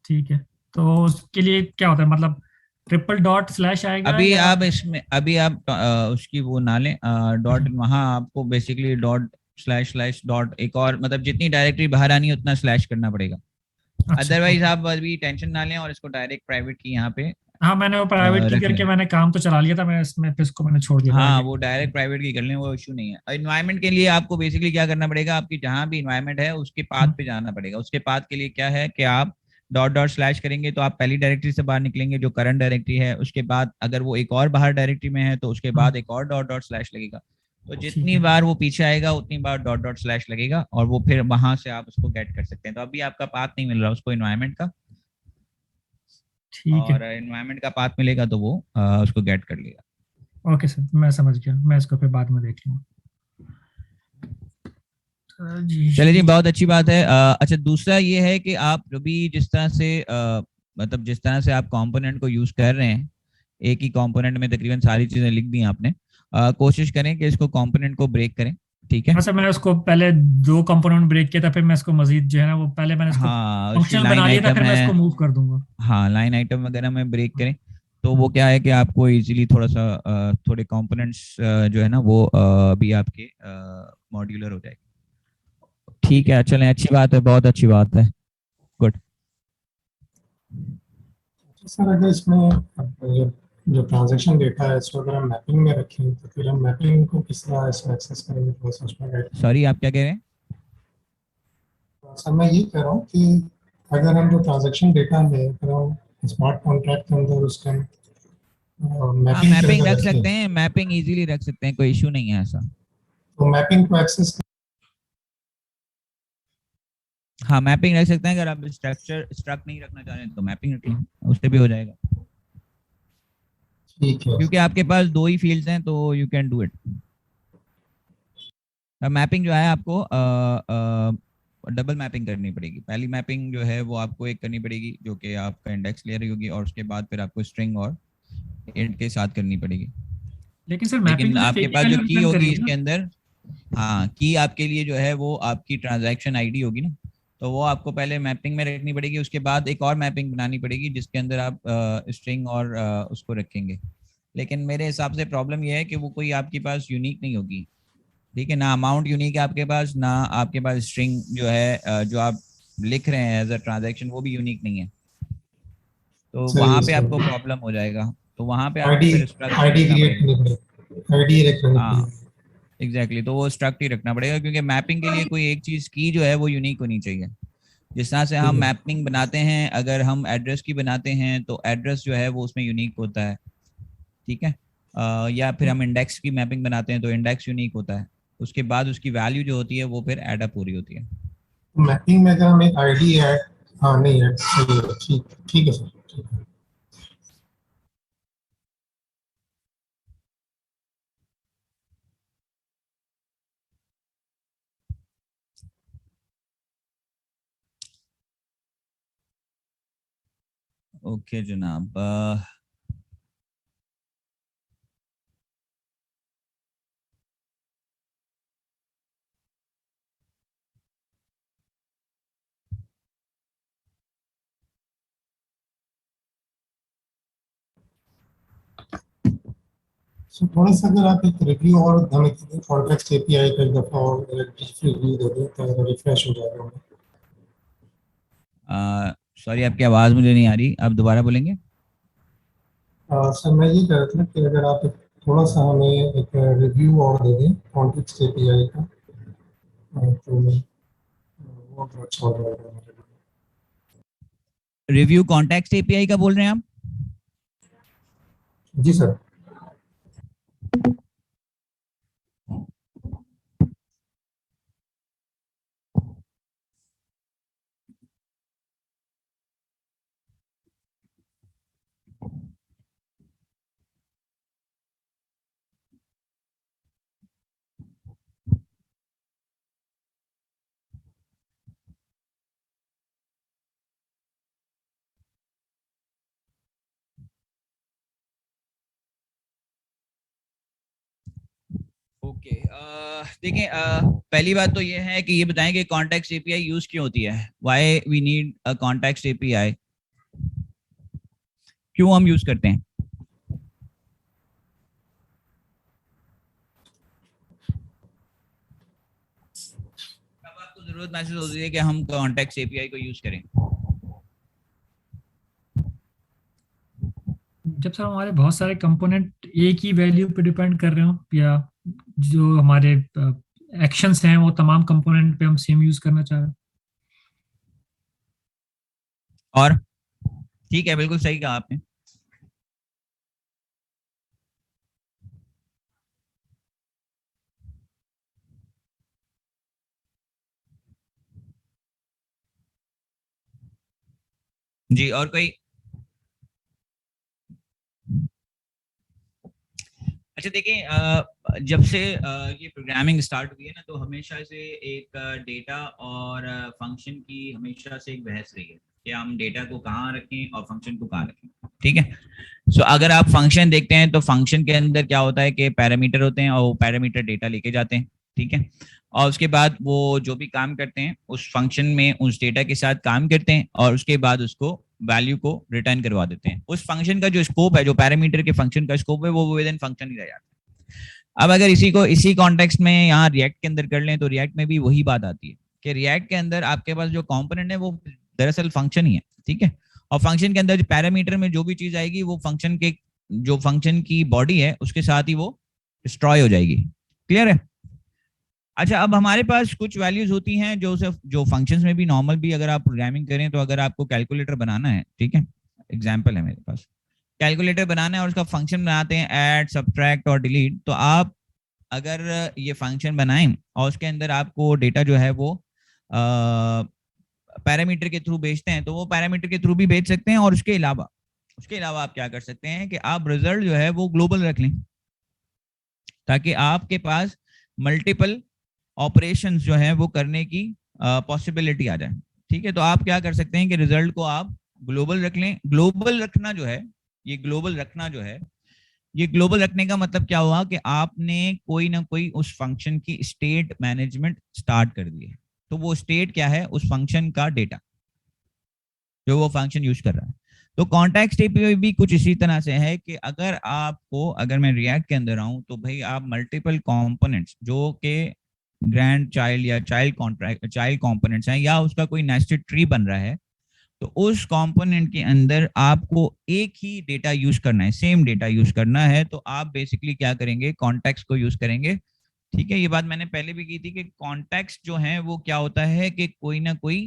ठीक है, तो उसके लिए क्या होता है, मतलब ट्रिपल डॉट स्लैश आएगा अभी या? आप इसमें, अभी आप उसकी वो ना लें डॉट, वहाँ आपको basically dot slash slash dot एक और, मतलब जितनी डायरेक्टरी बाहर आनी है उतना स्लैश करना पड़ेगा। अच्छा, अदरवाइज आप अभी टेंशन ना लें और इसको डायरेक्ट प्राइवेट की यहाँ पे हाँ, मैंने वो प्राइवेट की रख करके लें। मैंने काम तो चला लिया था, मैं इसमें फिर इसको मैंने छोड़ दिया हाँ, प्राइवेट। वो डायरेक्ट प्राइवेट की कर लें, वो इशू नहीं है। इन्वायरमेंट के लिए आपको बेसिकली क्या करना पड़ेगा, आपकी जहाँ भी इन्वायरमेंट है उसके पाथ पे जाना पड़ेगा। उसके पाथ के लिए क्या है कि आप डॉट डॉट स्लैश करेंगे तो आप पहली डायरेक्टरी से बाहर निकलेंगे जो करंट डायरेक्टरी है, उसके बाद अगर वो एक और बाहर डायरेक्टरी में है तो उसके बाद एक और डॉट डॉट स्लैश लगेगा। तो ठीक जितनी है, बार वो पीछे आएगा उतनी बार डॉट डॉट स्लैश लगेगा, और वो फिर वहां से आप उसको गेट कर सकते हैं। तो अभी आपका पाथ नहीं मिल रहा उसको इन्वायरमेंट का, ठीक है, और इन्वायरमेंट का पाथ मिलेगा तो वो उसको गेट कर लेगा। ओके सर, मैं समझ गया, मैं इसको फिर बाद में देख लूँगा। जी चलिए जी, बहुत अच्छी बात है। अच्छा, दूसरा ये है कि आप भी जिस तरह से मतलब जिस तरह से आप कंपोनेंट को यूज कर रहे हैं, एक ही कंपोनेंट में तकरीबन सारी चीजें लिख दी आपने, कोशिश करें कि इसको कंपोनेंट को ब्रेक करें, ठीक है। हाँ सर, मैंने उसको पहले 2 कंपोनेंट ब्रेक किया था, फिर मैं इसको मजीद जो है ना, वो पहले मैंने इसको हाँ, उसकी फंक्शनल लाइन बना लिया था, आइटम फिर मैं इसको है, मूव कर दूंगा। हाँ, लाइन आइटम वगैरह में ब्रेक करें, तो वो क्या है कि आपको इजीली थोड़ा सा थोड़े कंपोनेंट्स जो है ना वो भी आपके मॉड्यूलर हो जाएंगे। ठीक है, चलें, अच्छी बात है, बहुत अच्छी बात है, गुड। सर अगर इसमें जो जो ट्रांजैक्शन डेटा है इसको अगर हम मैपिंग में रखें तो फिर हम मैपिंग को किस तरह से एक्सेस करेंगे, थोड़ा सा उसमें गाइड। सॉरी, आप क्या कह रहे हैं? सर मैं ये कह रहा हूँ कि अगर हम जो ट्रांजैक्शन डेटा है अगर हम स्मार्ट कॉन्ट्रैक्ट के अंदर उसका हाँ, मैपिंग मैपिंग करके रख रखें सकते हैं, मैपिंग इजीली रख सकते हैं, कोई इशू नहीं है ऐसा। तो मैपिंग को एक्सेस। हाँ, मैपिंग रख सकते हैं, अगर आप स्ट्रक्ट नहीं रखना चाह रहे हैं तो मैपिंग रख लें, उससे भी हो जाएगा, ठीक है। क्योंकि आपके पास 2 ही फील्ड्स हैं तो you can do it. Mapping जो है आपको डबल मैपिंग करनी पड़ेगी। पहली मैपिंग जो है वो आपको एक करनी पड़ेगी जो कि आपका इंडेक्स ले रही होगी, और उसके बाद फिर आपको स्ट्रिंग और इंट के साथ करनी पड़ेगी। लेकिन सर मैपिंग लेकिन तो आपके एक ही पास जो वैल्यू की रिटर्न होगी करेगी इसके ना? अंदर, हाँ, की आपके लिए जो है वो आपकी ट्रांजैक्शन आईडी होगी ना, तो वो आपको पहले मैपिंग में रखनी पड़ेगी, उसके बाद एक और मैपिंग बनानी पड़ेगी जिसके अंदर आप स्ट्रिंग और उसको रखेंगे, लेकिन मेरे हिसाब से प्रॉब्लम ये है कि वो कोई आपके पास यूनिक नहीं होगी, ठीक है ना, अमाउंट यूनिक है आपके पास, ना आपके पास स्ट्रिंग जो है जो आप लिख रहे हैं एज अ ट्रांजैक्शन वो भी यूनिक नहीं है, तो सही वहां है पे आपको सर। प्रॉब्लम हो जाएगा, तो वहां पे आपको आईडी फिर स्ट्रक्ट आईडी रखना क्रिएट पड़ेगा। करनी पड़ेगी, आईडी रखनी हाँ पड़ेगी। एग्जैक्टली, तो वो स्ट्रक्ट ही रखना पड़ेगा, क्योंकि मैपिंग के लिए कोई एक चीज की जो है वो यूनिक होनी चाहिए। जिस तरह से ठीक हम है। मैपिंग बनाते हैं, अगर हम एड्रेस की बनाते हैं तो एड्रेस जो है वो उसमें यूनिक होता है, ठीक है। या फिर हम इंडेक्स की मैपिंग बनाते हैं तो इंडेक्स यूनिक होता है, उसके बाद उसकी वैल्यू जो होती है वो फिर एड अप हो रही होती है। मैपिंग में अगर हम एक आईडी ऐड, हाँ नहीं है, सही है, ठीक ठीक है सर, ठीक है। ओके जनाब, सो थोड़ा सा अगर आप एक रिव्यू और हमें कॉन्टेक्स्ट एपीआई का एक दफा और रिव्यू दे दें तो रिफ्रेश हो जाएगा हमें। सॉरी आपकी आवाज़ मुझे नहीं आ रही, आप दोबारा बोलेंगे। सर मैं ये कह रहा था कि अगर आप थोड़ा सा हमें एक रिव्यू और दे दें कॉन्टेक्स्ट एपीआई का, तो वो तो अच्छा हो जाएगा हमारे रिव्यू कॉन्टेक्स्ट एपीआई का बोल रहे हैं आप? लिए। जी सर। ओके, देखिए, पहली बात तो ये है कि ये बताएं कि कॉन्टेक्स्ट एपीआई यूज क्यों होती है, why we need a context API, क्यों हम यूज करते हैं। कब आपको जरूरत महसूस होती है कि हम कॉन्टेक्स्ट एपीआई को यूज करें। जब सर हमारे बहुत सारे कंपोनेंट एक ही वैल्यू पे डिपेंड कर रहे हो, या जो हमारे एक्शंस हैं वो तमाम कंपोनेंट पे हम सेम यूज करना चाह रहे हैं। और ठीक है, बिल्कुल सही कहा आपने। जी, और कोई? अच्छा देखिए, जब से ये प्रोग्रामिंग स्टार्ट हुई है ना, तो हमेशा से एक डेटा और फंक्शन की हमेशा से एक बहस रही है कि हम डेटा को कहाँ रखें और फंक्शन को कहाँ रखें, ठीक है। सो अगर आप फंक्शन देखते हैं तो फंक्शन के अंदर क्या होता है कि पैरामीटर होते हैं और वो पैरामीटर डेटा लेके जाते हैं, ठीक है। और उसके बाद वो जो भी काम करते हैं उस फंक्शन में उस डेटा के साथ काम करते हैं और उसके बाद उसको वैल्यू को रिटर्न करवा देते हैं। उस फंक्शन का जो स्कोप है, जो पैरामीटर के फंक्शन का स्कोप है, वो विद इन फंक्शन ही रह जाता है। अब अगर इसी कॉन्टेक्स्ट में यहाँ रिएक्ट के अंदर कर लें तो रिएक्ट में भी वही बात आती है कि रिएक्ट के अंदर आपके पास जो कंपोनेंट है वो दरअसल फंक्शन ही है, ठीक है। और फंक्शन के अंदर जो पैरामीटर में जो भी चीज आएगी वो फंक्शन के जो फंक्शन की बॉडी है उसके साथ ही वो डिस्ट्रॉय हो जाएगी। क्लियर है? अच्छा, अब हमारे पास कुछ वैल्यूज होती हैं जो सिर्फ जो फंक्शंस में भी नॉर्मल भी अगर आप प्रोग्रामिंग करें तो अगर आपको कैलकुलेटर बनाना है, ठीक है, एग्जाम्पल है मेरे पास, कैलकुलेटर बनाना है और उसका फंक्शन बनाते हैं ऐड सब्ट्रैक्ट और डिलीट, तो आप अगर ये फंक्शन बनाएं और उसके अंदर आपको डेटा जो है वो पैरामीटर के थ्रू भेजते हैं तो वो पैरामीटर के थ्रू भी भेज सकते हैं, और उसके अलावा आप क्या कर सकते हैं कि आप रिजल्ट जो है वो ग्लोबल रख लें ताकि आपके पास मल्टीपल ऑपरेशंस जो है वो करने की पॉसिबिलिटी आ जाए, ठीक है। तो आप क्या कर सकते हैं कि रिजल्ट को आप ग्लोबल रख लें। ग्लोबल रखना जो है, ये ग्लोबल रखना जो है, ये ग्लोबल रखने का मतलब क्या हुआ कि आपने कोई ना कोई उस फंक्शन की स्टेट मैनेजमेंट स्टार्ट कर दी है। तो वो स्टेट क्या है? उस फंक्शन का डेटा जो वो फंक्शन यूज कर रहा है। तो कॉन्टेक्स्ट एपीआई भी कुछ इसी तरह से है कि अगर मैं रिएक्ट के अंदर आऊं तो भाई आप मल्टीपल कंपोनेंट्स जो कि ग्रैंड चाइल्ड या चाइल्ड कंपोनेंट्स हैं या उसका कोई नेस्टेड ट्री बन रहा है, तो उस कंपोनेंट के अंदर आपको एक ही डेटा यूज करना है, सेम डेटा यूज करना है। तो आप बेसिकली क्या करेंगे, कॉन्टेक्स्ट को यूज करेंगे। ठीक है, ये बात मैंने पहले भी की थी कि कॉन्टेक्स्ट जो है वो क्या होता है कि कोई ना कोई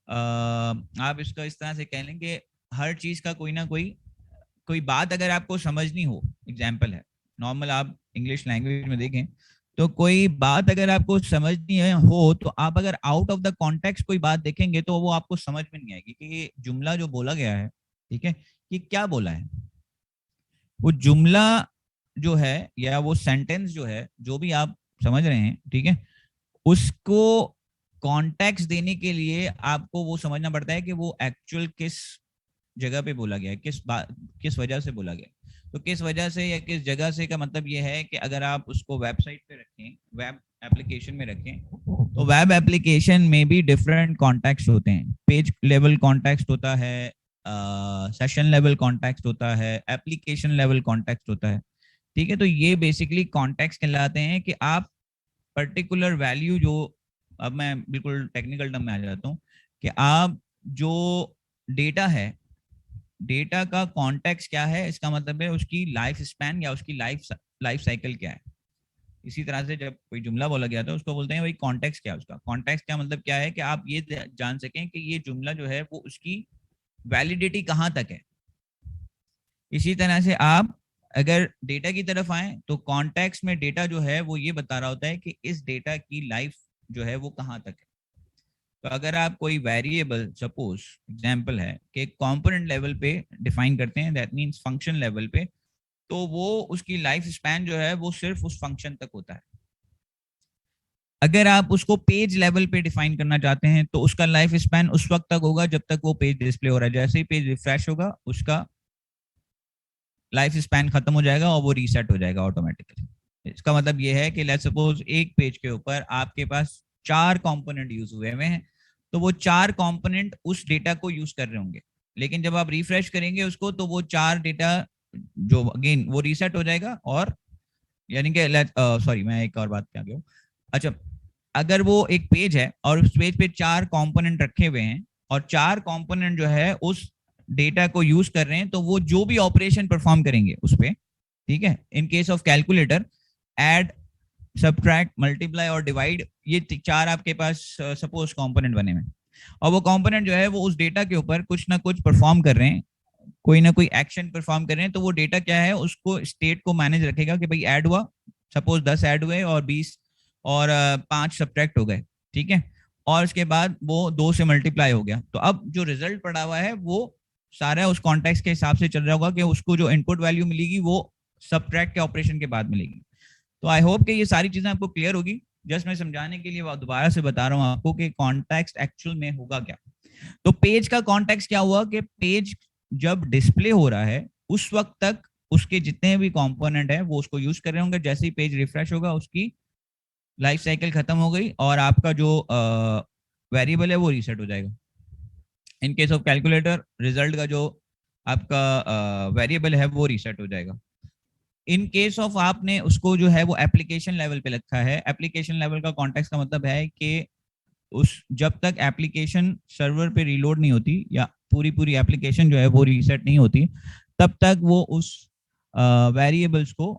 आप इसका इस तरह से कह लेंगे, हर चीज का कोई ना कोई बात अगर आपको समझनी हो, एग्जाम्पल है नॉर्मल आप इंग्लिश लैंग्वेज में देखें तो कोई बात अगर आपको समझनी हो तो आप अगर आउट ऑफ द कॉन्टेक्स्ट कोई बात देखेंगे तो वो आपको समझ में नहीं आएगी कि ये जुमला जो बोला गया है, ठीक है, कि क्या बोला है। वो जुमला जो है या वो सेंटेंस जो है, जो भी आप समझ रहे हैं, ठीक है, उसको कॉन्टेक्स्ट देने के लिए आपको वो समझना पड़ता है कि वो एक्चुअल किस जगह पे बोला गया है, किस वजह से बोला गया। तो किस वजह से या किस जगह से का मतलब ये है कि अगर आप उसको वेबसाइट पे रखें, वेब एप्लीकेशन में रखें, तो वेब एप्लीकेशन में भी डिफरेंट कॉन्टेक्स्ट होते हैं। पेज लेवल कॉन्टेक्स्ट होता है, सेशन लेवल कॉन्टेक्स्ट होता है, एप्लीकेशन लेवल कॉन्टेक्स्ट होता है। ठीक है, तो ये बेसिकली कॉन्टेक्स्ट कहलाते हैं कि आप पर्टिकुलर वैल्यू जो, अब मैं बिल्कुल टेक्निकल टर्म में आ जाता हूँ, कि आप जो डेटा है, डेटा का कॉन्टेक्स्ट क्या है, इसका मतलब है उसकी लाइफ स्पैन या उसकी लाइफ साइकिल क्या है। इसी तरह से जब कोई जुमला बोला गया था उसको बोलते हैं भाई कॉन्टेक्स्ट क्या है उसका। कॉन्टेक्स्ट का मतलब क्या है कि आप ये जान सकें कि ये जुमला जो है वो उसकी वैलिडिटी कहाँ तक है। इसी तरह से आप अगर डेटा की तरफ आए तो कॉन्टेक्स्ट में डेटा जो है वो ये बता रहा होता है कि इस डेटा की लाइफ जो है वो कहाँ तक है। तो अगर आप कोई वेरिएबल, सपोज एग्जांपल है कि कंपोनेंट लेवल पे डिफाइन करते हैं, दैट मींस फंक्शन लेवल पे, तो वो उसकी लाइफ स्पैन जो है वो सिर्फ उस फंक्शन तक होता है। अगर आप उसको पेज लेवल पे डिफाइन करना चाहते हैं तो उसका लाइफ स्पैन उस वक्त तक होगा जब तक वो पेज डिस्प्ले हो रहा है। जैसे ही पेज रिफ्रेश होगा उसका लाइफ स्पैन खत्म हो जाएगा और वो रीसेट हो जाएगा ऑटोमेटिकली। इसका मतलब ये है कि लेट्स सपोज एक पेज के ऊपर आपके पास 4 कंपोनेंट यूज हुए हैं, तो वो 4 कंपोनेंट उस डेटा को यूज कर रहे होंगे, लेकिन जब आप रिफ्रेश करेंगे उसको तो वो 4 डेटा जो अगेन वो रीसेट हो जाएगा। और यानी कि सॉरी मैं एक और बात क्या गया, अच्छा, अगर वो एक पेज है और उस पेज पे 4 कंपोनेंट रखे हुए हैं और 4 कंपोनेंट जो है उस डेटा को यूज कर रहे हैं, तो वो जो भी ऑपरेशन परफॉर्म करेंगे उस पे, ठीक है, in case of calculator, add, subtract, multiply और डिवाइड, ये 4 आपके पास सपोज कंपोनेंट बने हुए, और वो कंपोनेंट जो है वो उस डेटा के ऊपर कुछ ना कुछ परफॉर्म कर रहे हैं, कोई ना कोई एक्शन परफॉर्म कर रहे हैं। तो वो डेटा क्या है, उसको स्टेट को मैनेज रखेगा कि भाई ऐड हुआ, सपोज 10 ऐड हुए और 20 और 5 सब्ट्रैक्ट हो गए, ठीक है, और उसके बाद वो 2 से मल्टीप्लाई हो गया। तो अब जो रिजल्ट पड़ा हुआ है वो सारा उस कॉन्टेक्स्ट के हिसाब से चल रहा होगा कि उसको जो इनपुट वैल्यू मिलेगी वो सब्ट्रैक्ट के ऑपरेशन के बाद मिलेगी। तो आई होप कि ये सारी चीजें आपको क्लियर होगी। जस्ट मैं समझाने के लिए दोबारा से बता रहा हूँ आपको कि कॉन्टेक्स्ट एक्चुअल में होगा क्या। तो पेज का कॉन्टेक्स्ट क्या हुआ कि पेज जब डिस्प्ले हो रहा है उस वक्त तक उसके जितने भी कंपोनेंट है वो उसको यूज कर रहे होंगे। जैसे ही पेज रिफ्रेश होगा उसकी लाइफ साइकिल खत्म हो गई और आपका जो वेरिएबल है वो रीसेट हो जाएगा। In case of calculator result का जो आपका वेरिएबल है वो रीसेट हो जाएगा। इन केस ऑफ आपने उसको जो है वो एप्लीकेशन लेवल पे रखा है, एप्लीकेशन लेवल का कॉन्टेक्स्ट का मतलब है कि उस जब तक एप्लीकेशन सर्वर पे रीलोड नहीं होती या पूरी एप्लीकेशन जो है वो रीसेट नहीं होती, तब तक वो उस वेरिएबल्स को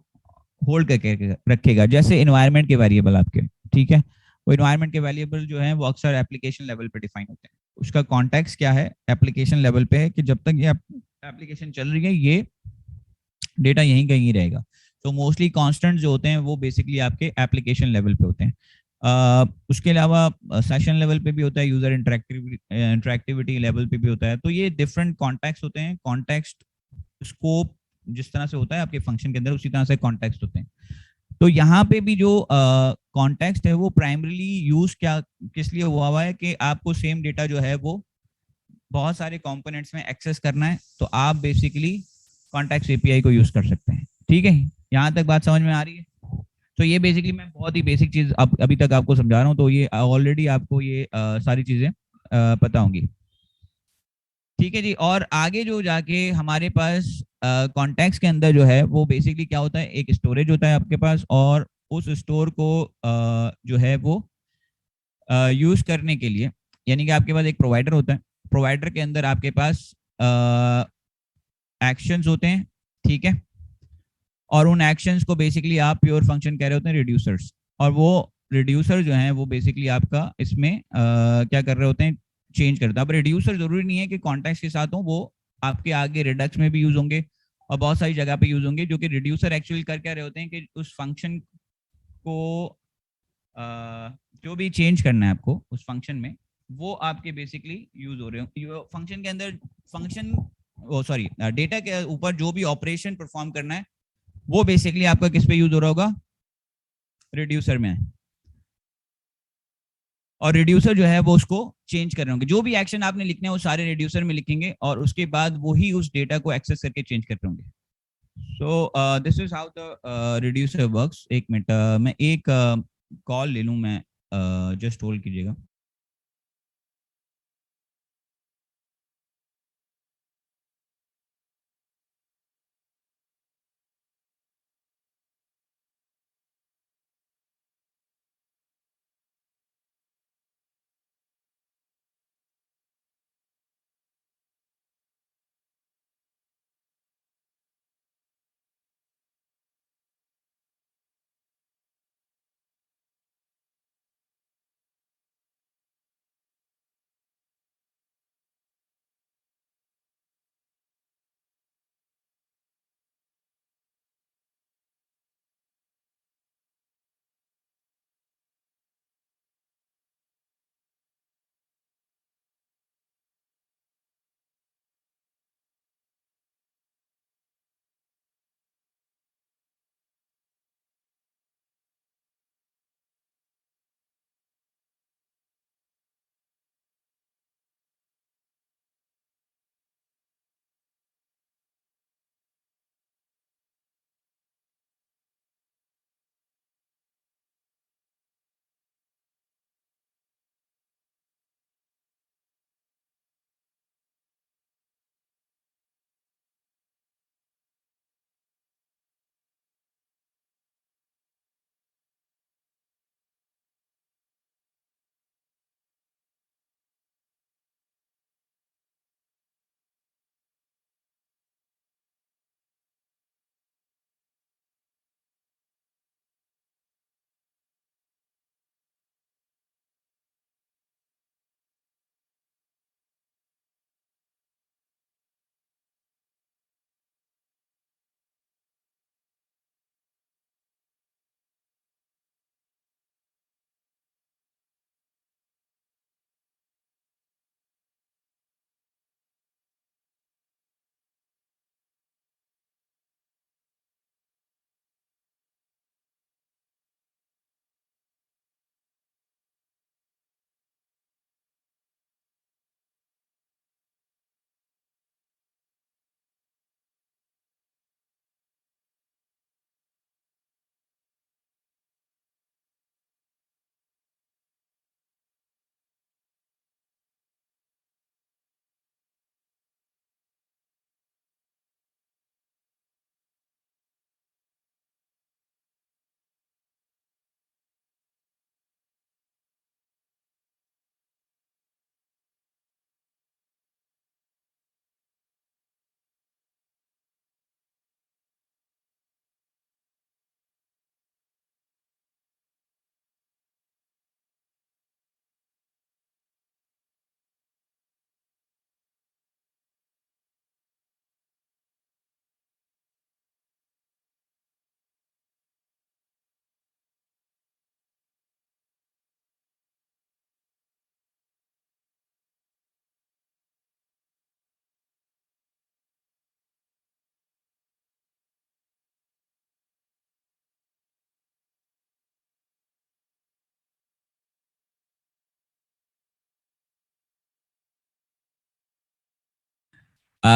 होल्ड करके रखेगा। जैसे एनवायरनमेंट के वेरिएबल आपके, ठीक है, वो एनवायरनमेंट के वेरिएबल जो है वो अक्सर एप्लीकेशन लेवल पे डिफाइन होते हैं। उसका कॉन्टेक्स्ट क्या है, एप्लीकेशन लेवल पे है कि जब तक ये एप्लीकेशन चल रही है ये डेटा यहीं कहीं रहेगा। तो मोस्टली कांस्टेंट जो होते हैं वो बेसिकली आपके एप्लीकेशन लेवल पे होते हैं। उसके अलावा सेशन लेवल पे भी होता है, यूजर इंटरेक्टिविटी लेवल पे भी होता है। तो ये डिफरेंट कॉन्टेक्स्ट होते हैं। कॉन्टेक्स्ट स्कोप जिस तरह से होता है आपके फंक्शन के अंदर उसी तरह से कॉन्टेक्स्ट होते हैं। तो यहाँ पे भी जो कॉन्टेक्स्ट है वो प्राइमरीली यूज किस लिए हुआ है कि आपको सेम डेटा जो है वो बहुत सारे कंपोनेंट्स में एक्सेस करना है, तो आप बेसिकली कॉन्टेक्स्ट एपीआई को यूज कर सकते हैं। ठीक है, यहाँ तक बात समझ में आ रही है? तो ये बेसिकली मैं बहुत ही बेसिक चीज अभी तक आपको समझा रहा हूँ, तो ये ऑलरेडी आपको ये सारी चीजें पता होंगी। ठीक है जी। और आगे जो जाके हमारे पास कॉन्टेक्स्ट के अंदर जो है वो बेसिकली क्या होता है, एक स्टोरेज होता है आपके पास, और उस स्टोर को जो है वो यूज करने के लिए, यानी कि आपके पास एक प्रोवाइडर होता है, प्रोवाइडर के अंदर आपके पास एक्शंस होते हैं, ठीक है, और उन एक्शंस को बेसिकली आप प्योर फंक्शन कह रहे होते हैं रिड्यूसर्स, और वो रिड्यूसर जो है वो बेसिकली आपका इसमें क्या कर रहे होते हैं, चेंज करता है। अब रिड्यूसर जरूरी नहीं है कि कॉन्टेक्स्ट के साथ हो, वो आपके आगे रिडक्स में भी यूज होंगे और बहुत सारी जगह पे यूज होंगे, जो कि रिड्यूसर एक्चुअली कर क्या रहे होते हैं कि उस फंक्शन को जो भी चेंज करना है आपको उस फंक्शन में, वो आपके बेसिकली यूज हो रहे हो फंक्शन के अंदर, फंक्शन सॉरी डेटा के ऊपर जो भी ऑपरेशन परफॉर्म करना है वो बेसिकली आपका किस पे यूज हो रहा होगा, रिड्यूसर में है। और रिड्यूसर जो है वो उसको चेंज कर रहे होंगे, जो भी एक्शन आपने लिखने हैं वो सारे रिड्यूसर में लिखेंगे और उसके बाद वो ही उस डेटा को एक्सेस करके चेंज करते होंगे। So this is how the reducer works. एक मिनट मैं एक कॉल ले लूं, मैं जस्ट होल्ड कीजिएगा।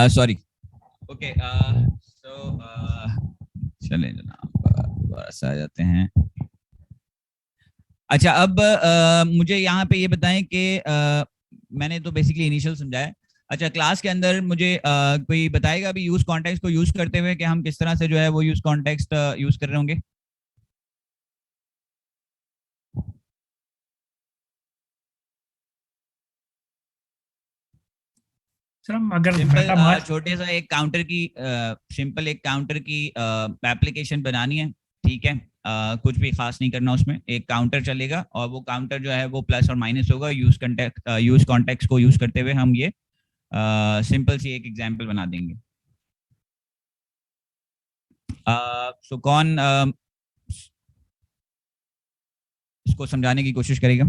सॉरी, ओके, सो चलें जनाब, दोबारा से आ जाते हैं। अच्छा, अब मुझे यहाँ पे ये बताएं कि मैंने तो बेसिकली इनिशियल समझाया, अच्छा, क्लास के अंदर मुझे कोई बताएगा अभी यूज कॉन्टेक्स्ट को यूज करते हुए कि हम किस तरह से जो है वो यूज कॉन्टेक्स्ट यूज कर रहे होंगे? सर हम अगर सिंपल मेटा मार्क छोटे सा एक काउंटर की सिंपल एक काउंटर की एप्लीकेशन बनानी है, ठीक है। कुछ भी खास नहीं करना, उसमें एक काउंटर चलेगा और वो काउंटर जो है वो प्लस और माइनस होगा। यूज कॉन्टेक्स्ट को यूज करते हुए हम ये सिंपल सी एक एग्जांपल बना देंगे। सो कौन इसको समझाने की कोशिश करेगा?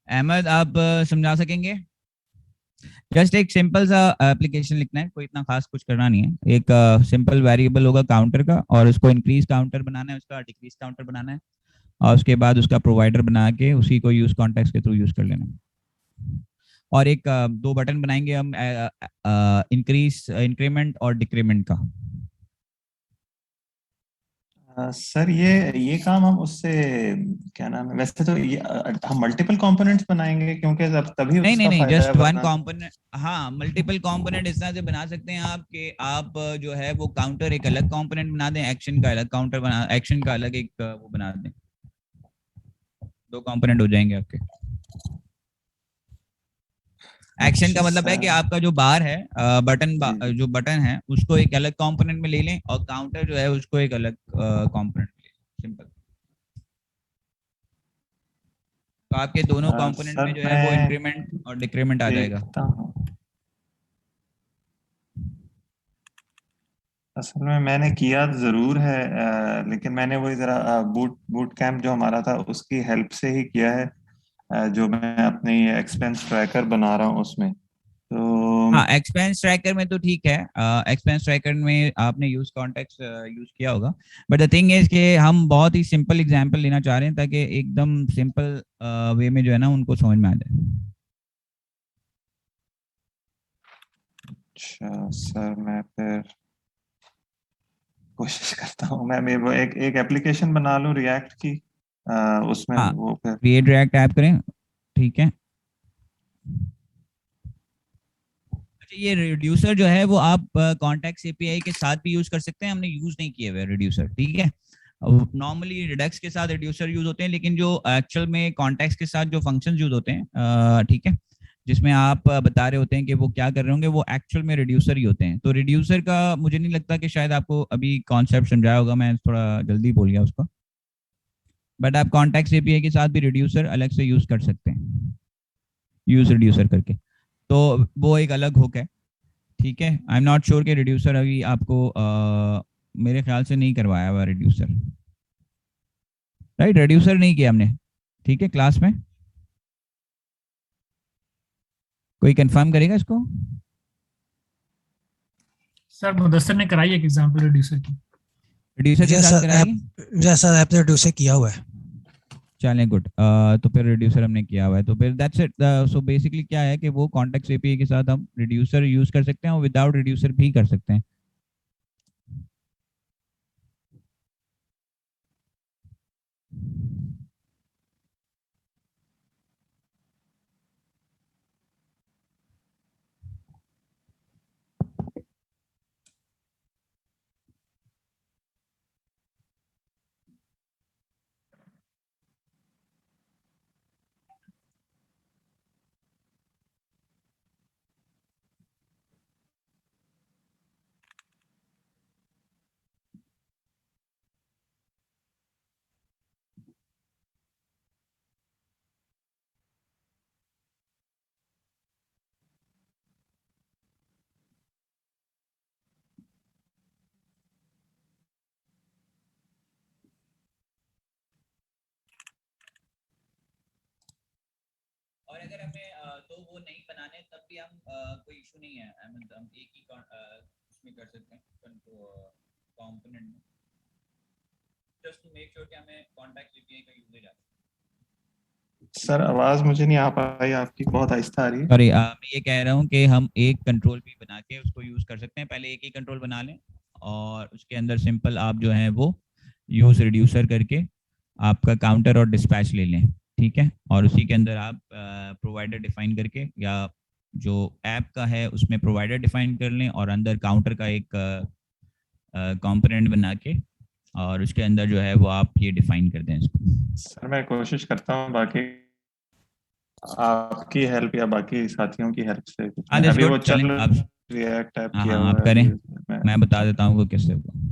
अहमद, आप समझा सकेंगे? जस्ट एक सिंपल सा एप्लीकेशन लिखना है, कोई इतना खास कुछ करना नहीं है। एक सिंपल वेरिएबल होगा काउंटर का और उसको इंक्रीज काउंटर बनाना है, उसका डिक्रीज काउंटर बनाना है और उसके बाद उसका प्रोवाइडर बना के उसी को यूज कॉन्टेक्स्ट के थ्रू यूज कर लेना है। और एक दो बटन बनाएंगे हम इंक्रीज इंक्रीमेंट और डिक्रीमेंट का। सर ये काम हम उससे क्या नाम है, वैसे तो ये हम मल्टीपल कंपोनेंट्स बनाएंगे क्योंकि जब तभी नहीं नहीं उसका नहीं, फायदा है, जस्ट वन वरना कंपोनेंट। हाँ, मल्टीपल कंपोनेंट इस तरह से बना सकते हैं आप कि आप जो है वो काउंटर एक अलग कंपोनेंट बना दें, एक्शन का अलग काउंटर बना, एक्शन का अलग एक वो बना दें। दो कंपोनेंट हो जाएंगे आपके। एक्शन का मतलब है कि आपका जो बार है जो बटन है उसको एक अलग कंपोनेंट में ले लें और काउंटर जो है उसको एक अलग कंपोनेंट में ले लें। सिंपल। तो आपके दोनों कंपोनेंट में सर जो है वो मैं इंक्रीमेंट और डिक्रीमेंट आ जाएगा। देखता हूँ। असल में मैंने किया जरूर है, लेकिन मैंने वही जरा बूट कैंप जो हमारा था उसकी हेल्प से ही किया है, जो मैं अपनी एक्सपेंस ट्रैकर बना रहा हूँ उसमें। तो हाँ, एक्सपेंस ट्रैकर में तो ठीक है। एक्सपेंस ट्रैकर में आपने यूज कॉन्टेक्स्ट यूज किया होगा, बट द थिंग इज कि हम बहुत ही सिंपल एग्जांपल लेना चाह रहे हैं ताकि एकदम सिंपल वे में जो है ना उनको समझ में आ जाए। अच्छा सर, मैं फिर कोशिश करता हूँ। मैं वो एक एप्लीकेशन बना लूँ रिएक्ट की, उसमें हाँ, वो फिर क्रिएट रिएक्ट ऐप करें, ठीक है। अच्छा, ये रिड्यूसर जो है वो आप कॉन्टेक्स्ट एपीआई के साथ भी यूज कर सकते हैं। हमने यूज नहीं किए हुए रिड्यूसर, ठीक है। नॉर्मली रिडक्स के साथ रिड्यूसर यूज होते हैं, लेकिन जो एक्चुअल में कॉन्टेक्स्ट के साथ जो फंक्शन यूज होते हैं, ठीक है, जिसमें आप बता रहे होते हैं कि वो क्या कर रहे होंगे, वो एक्चुअल में रिड्यूसर ही होते हैं। तो रिड्यूसर का मुझे नहीं लगता कि शायद आपको अभी कॉन्सेप्ट समझाया होगा, मैं थोड़ा जल्दी बोल गया उसको। बट आप कॉन्टेक्स्ट एपीआई के साथ भी रिड्यूसर अलग से यूज कर सकते हैं, यूज रिड्यूसर करके। तो वो एक अलग हुक है, ठीक है। आई एम नॉट श्योर कि रिड्यूसर अभी आपको मेरे ख्याल से नहीं करवाया हुआ रिड्यूसर, राइट। रिड्यूसर नहीं किया हमने, ठीक है, क्लास में। कोई कंफर्म करेगा इसको? सर मुदस्सर ने कराई एक एग्जांपल रिड्यूसर की। रिड्यूसर के साथ कराई? जैसा ऐप ने रिड्यूसर किया हुआ है। चलें, गुड। तो फिर रिड्यूसर हमने किया हुआ है, तो फिर दैट्स इट। सो बेसिकली क्या है कि वो कॉन्टेक्स्ट एपीआई के साथ हम रिड्यूसर यूज कर सकते हैं और विदाउट रिड्यूसर भी कर सकते हैं। और अगर हमें तो वो नहीं बनाने तब भी हम कोई इशू नहीं है, हम एक ही उसमें कर सकते हैं कंपोनेंट में, जस्ट टू मेक श्योर कि हमें कॉन्टेक्स्ट एपीआई का यूजेज आता है। सर आवाज मुझे नहीं आ पाई आपकी, बहुत आहिस्ता आ रही है। सॉरी, मैं ये कह रहा हूँ कि हम एक कंट्रोल भी बना के उसको यूज कर सकते हैं। पहले एक ही कंट्रोल बना लें और उसके अंदर सिंपल आप जो है वो यूज रिड्यूसर करके आपका काउंटर और डिस्पैच ले लें, ठीक है। और उसी के अंदर आप प्रोवाइडर डिफाइन करके या जो ऐप का है उसमें प्रोवाइडर डिफाइन कर लें और अंदर काउंटर का एक कंपोनेंट बना के और उसके अंदर जो है वो आप ये डिफाइन कर दें इसको। सर मैं कोशिश करता हूँ, बाकी आपकी हेल्प या बाकी साथियों की हेल्प से कुछ हाँ, अभी वो चलें चल आप। रिएक्ट ऐप हाँ किया हाँ, हुआ आप है करें, अभी मैं बता देता हूँ वो कैसे होगा।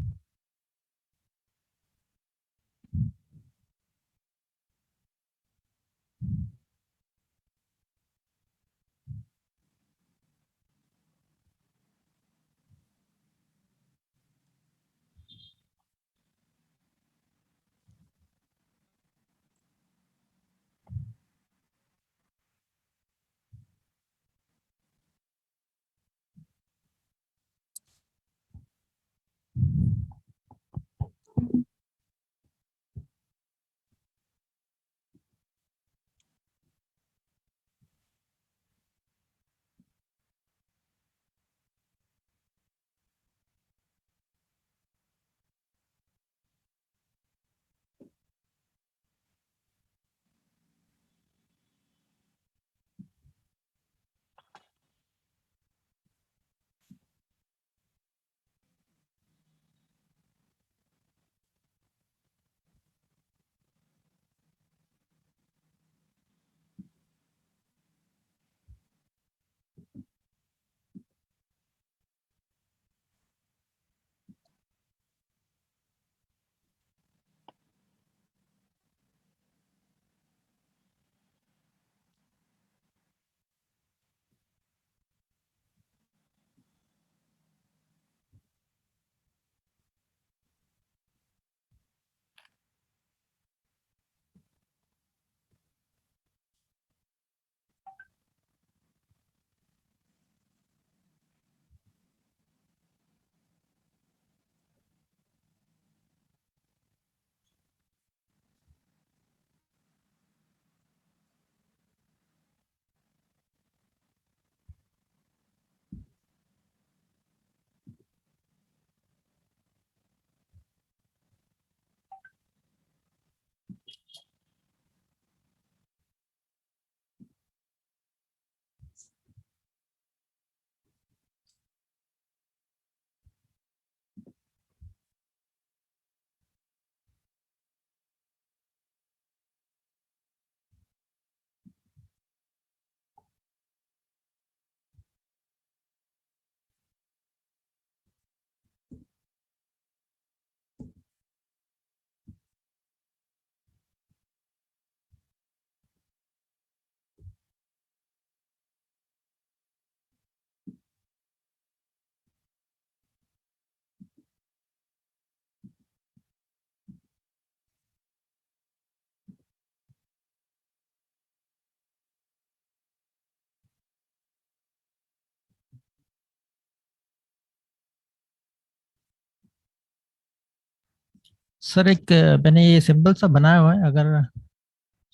सर एक मैंने ये सिंबल सा बनाया हुआ है, अगर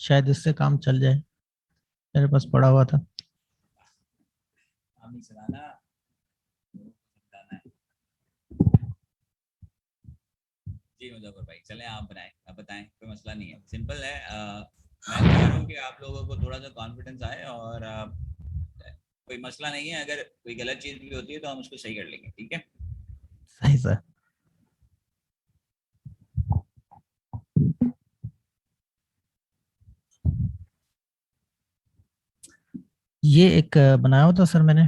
शायद इससे काम चल जाए, मेरे पास पड़ा हुआ था। आप नहीं चलाना, समझाना है। जी मुजफ्फर भाई, चलें आप बनाएं, आप बताएं, कोई मसला नहीं है, सिंपल है। मैं चाह रहा हूँ कि आप लोगों को थोड़ा सा कॉन्फिडेंस आए और कोई मसला नहीं है, अगर कोई गलत चीज़ भी होती है तो हम उसको सही कर लेंगे, ठीक है। सही सर। ये एक बनाया हुआ था सर मैंने,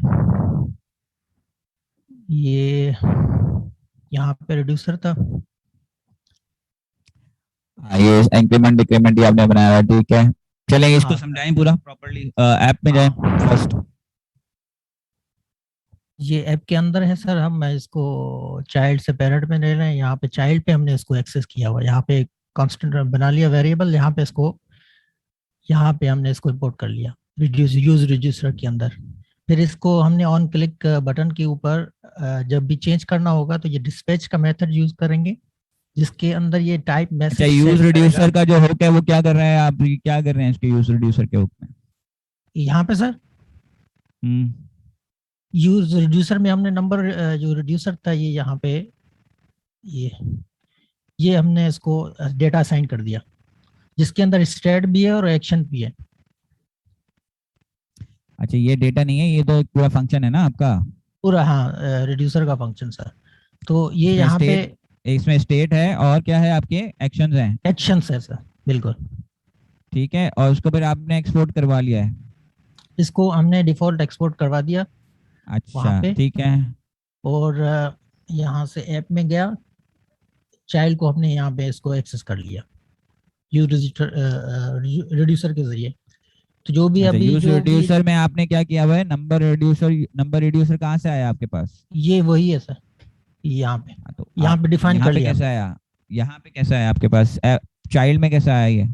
ये यहाँ पे रिड्यूसर था। ये इंक्रीमेंट डिक्रीमेंट ही आपने बनाया है, ठीक है। चलें इसको हाँ समझाएं पूरा प्रॉपर्ली, ऐप में जाएं फर्स्ट। ये ऐप के अंदर है सर, हम इसको चाइल्ड से पेरेंट में ले रहे हैं। यहाँ पे चाइल्ड पे हमने इसको एक्सेस किया हुआ है, यहाँ पे कांस्टेंट बना लिया वेरिएबल, यहाँ पे इसको, यहाँ पे हमने इसको इंपोर्ट कर लिया रिड्यूस यूज रिड्यूसर के अंदर। फिर इसको हमने ऑन क्लिक बटन के ऊपर जब भी चेंज करना होगा तो ये डिस्पैच का मेथड यूज करेंगे, जिसके अंदर ये टाइप अच्छा, मैसेज यूज सेट करेगा। रिड्यूसर का जो हुक है वो क्या कर रहा है, आप क्या कर रहे हैं इसके यूज रिड्यूसर के हुक में? यहाँ पे सर हम्म, यूज रिड्यूसर में हमने नंबर जो रिड्यूसर था ये यहाँ पे, ये ये हमने इसको डेटा असाइन कर दिया, जिसके अंदर स्टेट भी है और एक्शन भी है। अच्छा, ये डेटा नहीं है, ये तो एक पूरा फंक्शन है ना आपका। पूरा, हाँ, रिड्यूसर का फंक्शन सर। तो ये इसमें यहाँ पे स्टेट, इसमें स्टेट है और क्या है, आपके एक्शंस हैं। एक्शंस है सर, बिल्कुल। ठीक है, और उसको फिर आपने एक्सपोर्ट करवा लिया है। इसको हमने डिफॉल्ट एक्सपोर्ट करवा दिया वहाँ अच्छा पे। ठीक है। और यहाँ से ऐप में गया, चाइल्ड को हमने यहाँ पे इसको एक्सेस कर लिया यूज रिड्यूसर के जरिए। तो जो भी अच्छा, अभी यूज जो भी रिड्यूसर में आपने क्या किया हुआ है, नंबर रिड्यूसर, नंबर रिड्यूसर कहाँ से आया आपके पास? ये वही है सर, यहाँ पे हाँ, तो यहाँ आप पे डिफाइन यहाँ कर पे लिया। कैसे आया, यहाँ पे कैसे आया आपके पास, चाइल्ड में कैसे आया ये?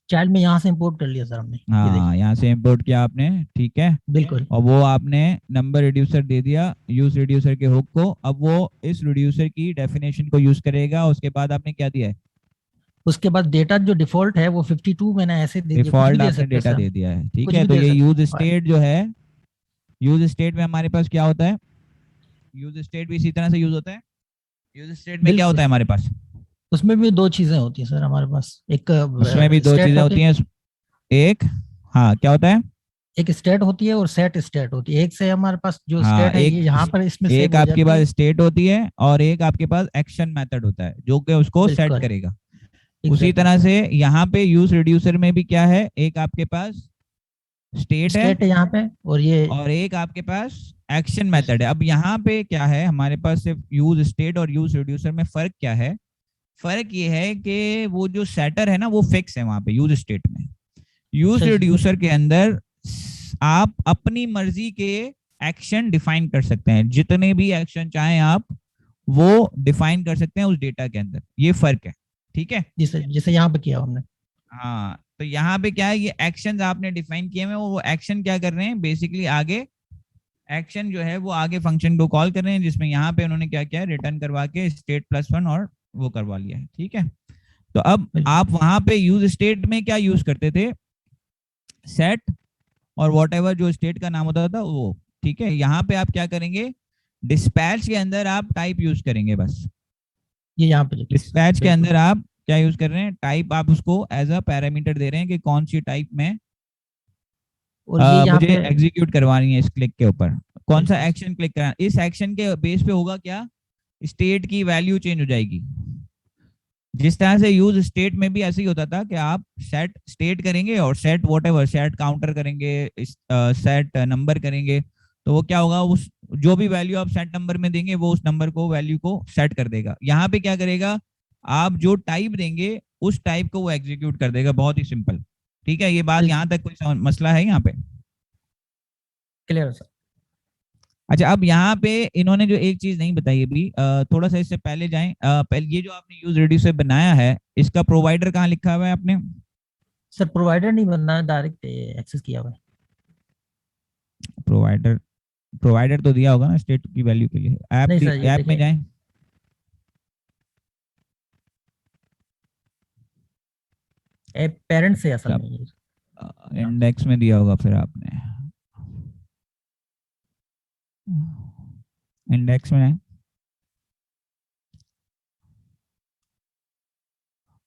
चाइल्ड में यहाँ से इंपोर्ट कर लिया सर हमने, ये देखिए। हाँ, यहाँ से इंपोर्ट किया आपने, ठीक है। बिल्कुल और वो आपने नंबर रिड्यूसर दे दिया यूज रिड्यूसर के हुक को। अब वो इस रिड्यूसर की डेफिनेशन को यूज करेगा। उसके बाद आपने क्या दिया है? उसके बाद डेटा जो डिफॉल्ट है वो 52 मैंने ऐसे दे दिया, कुछ भी डिफॉल्ट दे आपने सकते हैं डेटा सर, दे दिया है, ठीक कुछ है। भी तो दे ये सकते यूज हैं। स्टेट जो है, यूज स्टेट में हमारे पास क्या होता है, यूज स्टेट भी इसी तरह से यूज होता है। यूज स्टेट में क्या बिल्कुल, होता है हमारे पास? उसमें भी दो चीजें होती हैं सर हमारे पास। एक उसमें भी दो स्टेट चीजें होती होती है, हैं। एक, हाँ क्या होता है? एक स्टेट होती है और सेट स्टेट होती है। एक से हमारे पास जो हाँ, स्टेट है ये यहाँ पर इसमें सेव एक हो आपके जाती है। पास स्टेट होती है और एक आपके पास एक्शन मेथड होता है जो कि उसको सेट बिल्कुल, करेगा। उसी एग्जैक्टली तरह सर। से यहाँ पे यूज रिड्यूसर में भी क्या है, एक आपके पास स्टेट है स्टेट है यहाँ पे और ये और एक आपके पास एक्शन मेथड है। अब यहाँ पे क्या है, हमारे पास सिर्फ यूज स्टेट और यूज रिड्यूसर में फर्क क्या है? फर्क ये है कि वो जो सेटर है ना, वो फिक्स है वहां पे यूज स्टेट में। यूज अच्छा जी, रिड्यूसर के अंदर आप अपनी मर्जी के एक्शन डिफाइन कर सकते हैं, जितने भी एक्शन चाहें आप वो डिफाइन कर सकते हैं उस डेटा के अंदर। ये फर्क है, ठीक है। जिसे जिसे यहाँ पे किया हमने। हाँ, तो यहाँ पे क्या है, ये एक्शंस आपने डिफाइन किए हुए, वो एक्शन क्या कर रहे हैं बेसिकली, आगे एक्शन जो है वो आगे फंक्शन को कॉल कर रहे हैं, जिसमें यहाँ पे उन्होंने क्या किया, रिटर्न करवा के स्टेट +1 और वो करवा लिया है, ठीक है। तो अब बिल्कुल आप वहां पे यूज स्टेट में क्या यूज करते थे, सेट और वॉट एवर जो स्टेट का नाम होता था वो, ठीक है। यहाँ पे आप क्या करेंगे, डिस्पैच के अंदर आप टाइप यूज करेंगे बस। ये यहाँ पे लिखिए सर, डिस्पैच के बिल्कुल। अंदर आप क्या यूज कर रहे हैं, टाइप आप उसको एज अ पैरामीटर दे रहे हैं कि कौन सी टाइप में और ये यहाँ मुझे पे एग्जीक्यूट करवानी है इस क्लिक के ऊपर, कौन सा बिल्कुल एक्शन क्लिक करना। इस एक्शन के बेस पे होगा क्या, स्टेट की वैल्यू चेंज हो जाएगी। जिस तरह से यूज स्टेट में भी ऐसे ही होता था कि आप सेट स्टेट करेंगे और set what ever, set counter करेंगे, सेट नंबर करेंगे, तो वो क्या होगा, उस जो भी वैल्यू आप सेट नंबर में देंगे वो उस नंबर को, वैल्यू को सेट कर देगा। यहाँ पे क्या करेगा, आप जो टाइप देंगे उस टाइप को वो एग्जीक्यूट कर देगा। बहुत ही सिंपल, ठीक है। ये बात यहाँ तक कोई मसला है यहाँ पे? Clear sir. अच्छा, अब यहाँ पे इन्होंने जो एक चीज नहीं बताई अभी, थोड़ा सा इससे पहले जाएं। पहले ये जो आपने यूज रिड्यूसर बनाया है, इसका प्रोवाइडर कहाँ लिखा हुआ है आपने? सर प्रोवाइडर नहीं बनना है, डायरेक्ट एक्सेस किया हुआ है। प्रोवाइडर, प्रोवाइडर तो दिया होगा ना स्टेट की वैल्यू के लिए। नहीं सर, ये ऐप में देखिए जाएं, पेरेंट से असल में ये इंडेक्स में दिया होगा फिर आपने, इंडेक्स में जाएं।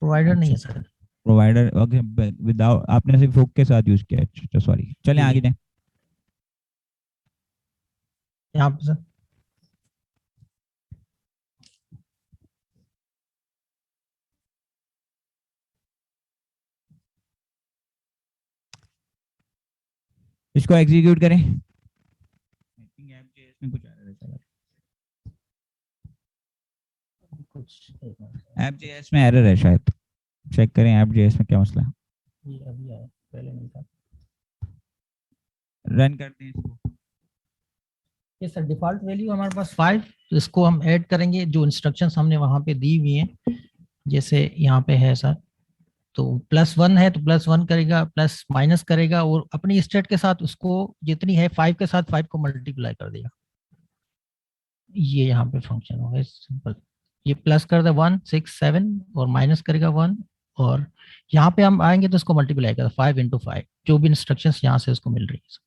प्रोवाइडर नहीं अच्छा, है सर। प्रोवाइडर, ओके, विदाउट, आपने सिर्फ हुक के साथ यूज किया। अच्छा सॉरी, चलें जी आगे जी, जाएं। यहाँ पे सर इसको एग्जीक्यूट करें। ऐप में कुछ error है शायद। कुछ एक मिनट सर, ऐप जेएस में एरर है शायद, चेक करें ऐप जेएस में क्या मसला है। ये अभी आया, पहले नहीं था। रन करते हैं इसको। ये सर डिफॉल्ट वैल्यू हमारे पास 5, तो इसको हम ऐड करेंगे जो इंस्ट्रक्शंस हमने वहां पे दी हुई हैं। जैसे यहाँ पे है सर, तो +1 है तो +1 करेगा, प्लस माइनस करेगा और अपनी स्टेट के साथ उसको जितनी है 5 के साथ 5 को मल्टीप्लाई कर देगा। ये यहाँ पे फंक्शन होगा सिंपल। ये प्लस कर दे 1 6 7 और माइनस करेगा 1, और यहाँ पे हम आएंगे तो इसको मल्टीप्लाई करेगा 5 × 5, जो भी इंस्ट्रक्शंस यहाँ से उसको मिल रही है।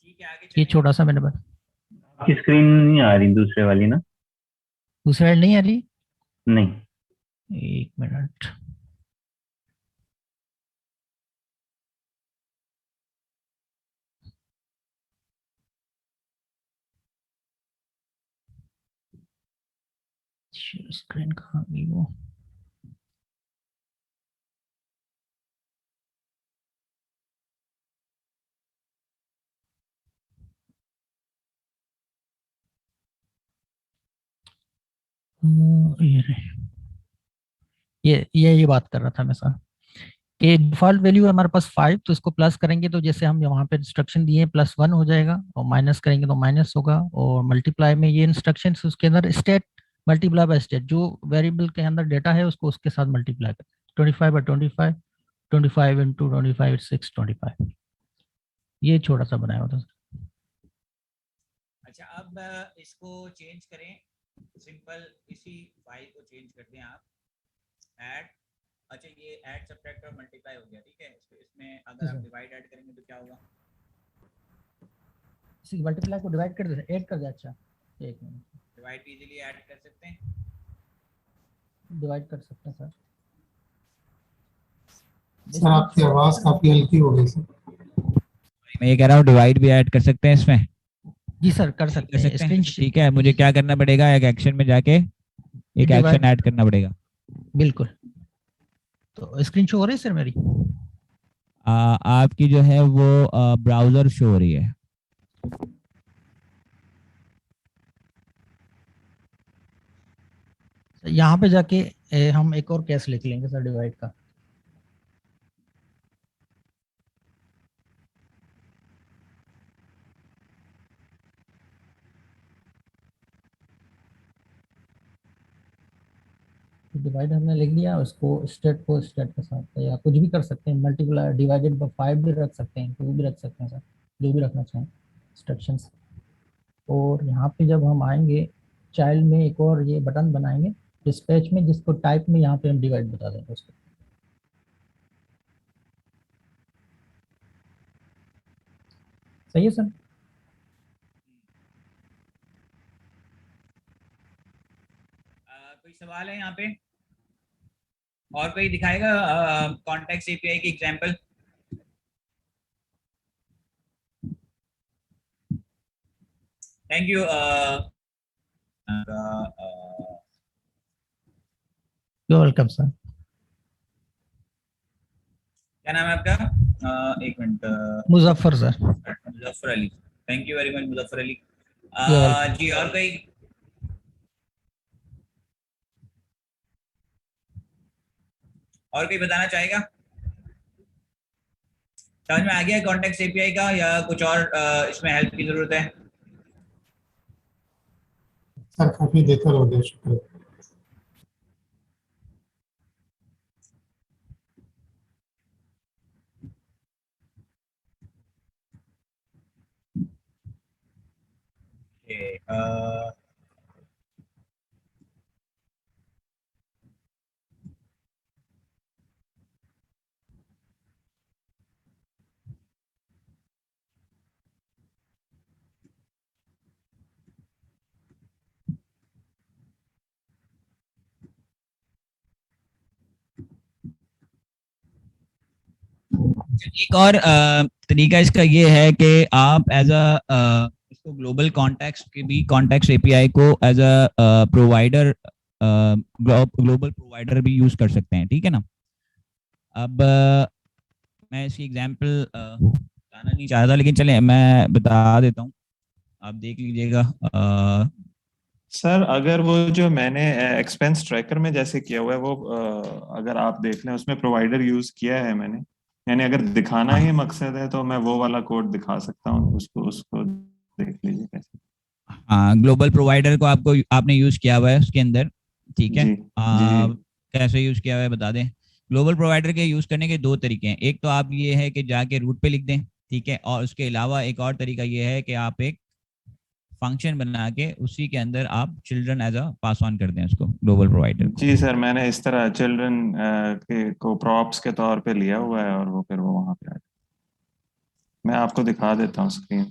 ठीक है, आगे ये चलें। छोटा सा मैंने बता आपकी स्क्रीन नहीं आ रही दूसरे वाली ना? दूसरी साइड नहीं आ रही, नहीं। एक मिनट। स्क्रीन कहाँ गई वो? ये रहे। ये बात कर रहा था मैं सर कि डिफॉल्ट वैल्यू है हमारे पास 5, तो इसको प्लस करेंगे तो जैसे हम वहाँ पे इंस्ट्रक्शन दिए +1 हो जाएगा, और माइनस करेंगे तो माइनस होगा, और मल्टीप्लाई में ये इंस्ट्रक्शन उसके अंदर स्टेट मल्टीप्लाई बाय स्टेट, जो वेरिएबल के अंदर डेटा है उसको उसके साथ मल्टीप्लाई करें। 25/25, 25 × 25 6 25, ये छोटा सा बनाया होता है। अच्छा, अब इसको चेंज करें, सिंपल इसी फाइल को चेंज कर दें आप, ऐड। अच्छा, ये ऐड सब्ट्रैक्ट और मल्टीप्लाई हो गया, ठीक है। इसमें अगर आप डिवाइड ऐड करेंगे तो क्या होगा? इसी मल्टीप्लाई को डिवाइड कर दे, ऐड कर दे। अच्छा, एक मिनट, डिवाइड भी इजीली ऐड कर सकते हैं, डिवाइड कर सकते हैं सर। सर आपकी आवाज काफी हल्की हो गई सर। मैं ये कह रहा हूँ डिवाइड भी ऐड कर सकते हैं इसमें। जी सर, कर सकते हैं। स्क्रीन ठीक है, मुझे क्या करना पड़ेगा, एक एक्शन में जाके एक एक्शन ऐड करना पड़ेगा। बिल्कुल। तो स्क्रीन शो हो रही है सर मेरी? आपकी जो है वो ब्राउजर शो हो रही है। यहाँ पे जाके हम एक और केस लिख लेंगे सर डिवाइड का। डिवाइड हमने लिख दिया, उसको स्टेट को स्टेट के साथ या कुछ भी कर सकते हैं, मल्टीप्लाई डिवाइडेड बाय 5 भी रख सकते हैं, 2 भी रख सकते हैं सर, जो भी रखना चाहें इंस्ट्रक्शंस। और यहाँ पे जब हम आएंगे चाइल्ड में एक और ये बटन बनाएंगे डिस्पैच में, जिसको टाइप में यहाँ पे हम डिवाइड बता देंगे उसको। सही है सर? कोई सवाल है यहाँ पे? और कोई दिखाएगा कॉन्टेक्स्ट एपीआई की example? Thank you. You welcome sir. क्या नाम है आपका? एक minute. Muzaffar sir. Muzaffar Ali. Thank you very much Muzaffar Ali. You're welcome. जी, और कोई? और कोई बताना चाहेगा? समझ में आ गया कॉन्टेक्स्ट एपीआई का, या कुछ और इसमें हेल्प की जरूरत है? सर काफी बेहतर हो गया, शुक्रिया। एक और तरीका इसका ये है कि आप एज अ इसको ग्लोबल कॉन्टेक्स्ट के भी, कॉन्टेक्स्ट एपीआई को as a provider, global provider भी यूज कर सकते हैं, ठीक है ना। अब मैं इसकी एग्जांपल बताना नहीं चाहता, लेकिन चले मैं बता देता हूँ, आप देख लीजिएगा। सर अगर वो जो मैंने एक्सपेंस ट्रैकर में जैसे किया हुआ है वो अगर आप देख लें उसमें प्रोवाइडर यूज किया है मैंने, यानी अगर दिखाना ही मकसद है तो मैं वो वाला कोड दिखा सकता हूँ, उसको देख लीजिए कैसे। हाँ, ग्लोबल प्रोवाइडर को आपने यूज किया हुआ है उसके अंदर, ठीक है। जी जी कैसे यूज किया हुआ है बता दें। ग्लोबल प्रोवाइडर के यूज करने के दो तरीके हैं। एक तो आप ये है कि जाके रूट पे लिख दें, ठीक है, और उसके अलावा एक और तरीका ये है कि आप एक फंक्शन बना के उसी के अंदर आप children as a pass on कर दें उसको, ग्लोबल प्रोवाइडर को। जी सर, मैंने इस तरह चिल्ड्रन के को प्रॉप्स के तौर पे लिया हुआ है और वो फिर वो वहाँ पे आ मैं आपको दिखा देता हूँ स्क्रीन।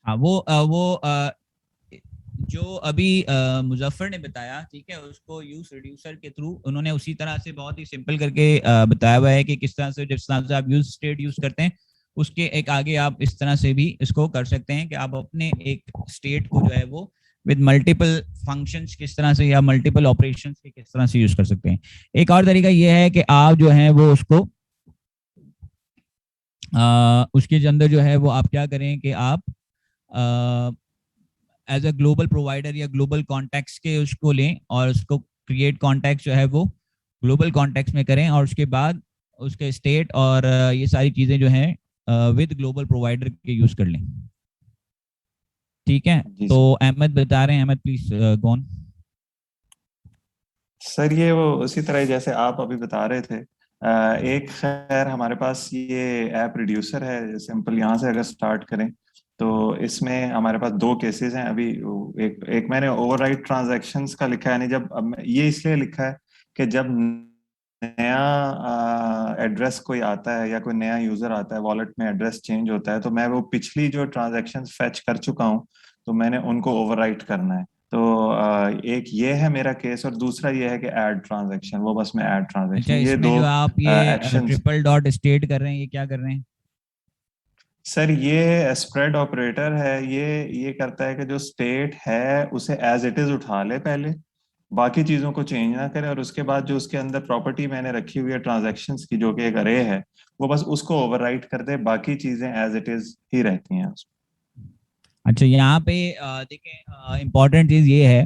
हाँ वो जो अभी मुजफ्फर ने बताया, ठीक है, उसको यूज रिड्यूसर के थ्रू उन्होंने उसी तरह से बहुत ही सिंपल करके बताया हुआ है कि किस तरह से, जिस तरह से आप यूज स्टेट यूज करते हैं उसके एक आगे आप इस तरह से भी इसको कर सकते हैं कि आप अपने एक स्टेट को जो है वो विद मल्टीपल फंक्शंस किस तरह से या मल्टीपल ऑपरेशंस के किस तरह से यूज कर सकते हैं। एक और तरीका ये है कि आप जो है वो उसको उसके अंदर जो है वो आप क्या करें कि आप एज अ ग्लोबल प्रोवाइडर या ग्लोबल कॉन्टेक्स्ट के उसको लें और उसको क्रिएट कॉन्टेक्स्ट जो है वो ग्लोबल कॉन्टेक्स्ट में करें और उसके बाद उसके स्टेट और ये सारी चीजें जो हैं विद ग्लोबल प्रोवाइडर के यूज कर लें। ठीक है, जी तो अहमद बता रहे हैं, Ahmed please go on. Sir, ये वो उसी तरह जैसे आप अभी बता रहे थे। एक खैर हमारे पास ये ऐप रिड्यूसर है, सिंपल यहाँ से अगर स्टार्ट करें तो इसमें हमारे पास दो केसेस हैं अभी। एक मैंने ओवरराइट ट्रांजैक्शंस का लिखा है, नहीं जब ये इसलिए लिखा है कि जब नया एड्रेस कोई आता है या कोई नया यूजर आता है, वॉलेट में एड्रेस चेंज होता है, तो मैं वो पिछली जो ट्रांजैक्शंस फेच कर चुका हूँ तो मैंने उनको ओवरराइट करना है। तो एक ये है मेरा केस, और दूसरा ये है कि ऐड ट्रांजैक्शन, वो बस मैं ऐड अच्छा, ट्रांजैक्शन, ये इसमें दो जो आप ये एक्शंस। ट्रिपल डॉट स्टेट कर रहे हैं, ये क्या कर रहे हैं? सर, ये स्प्रेड ऑपरेटर है। ये करता है कि जो स्टेट है उसे एज इट इज उठा ले पहले, बाकी चीजों को चेंज ना करे, और उसके बाद जो उसके अंदर प्रॉपर्टी मैंने रखी हुई है ट्रांजैक्शंस की, जो कि एक अरे है, वो बस उसको ओवरराइट कर दे, बाकी चीजें एज इट इज ही रहती हैं उसमें। अच्छा, यहाँ पे देखें, इम्पोर्टेंट चीज ये है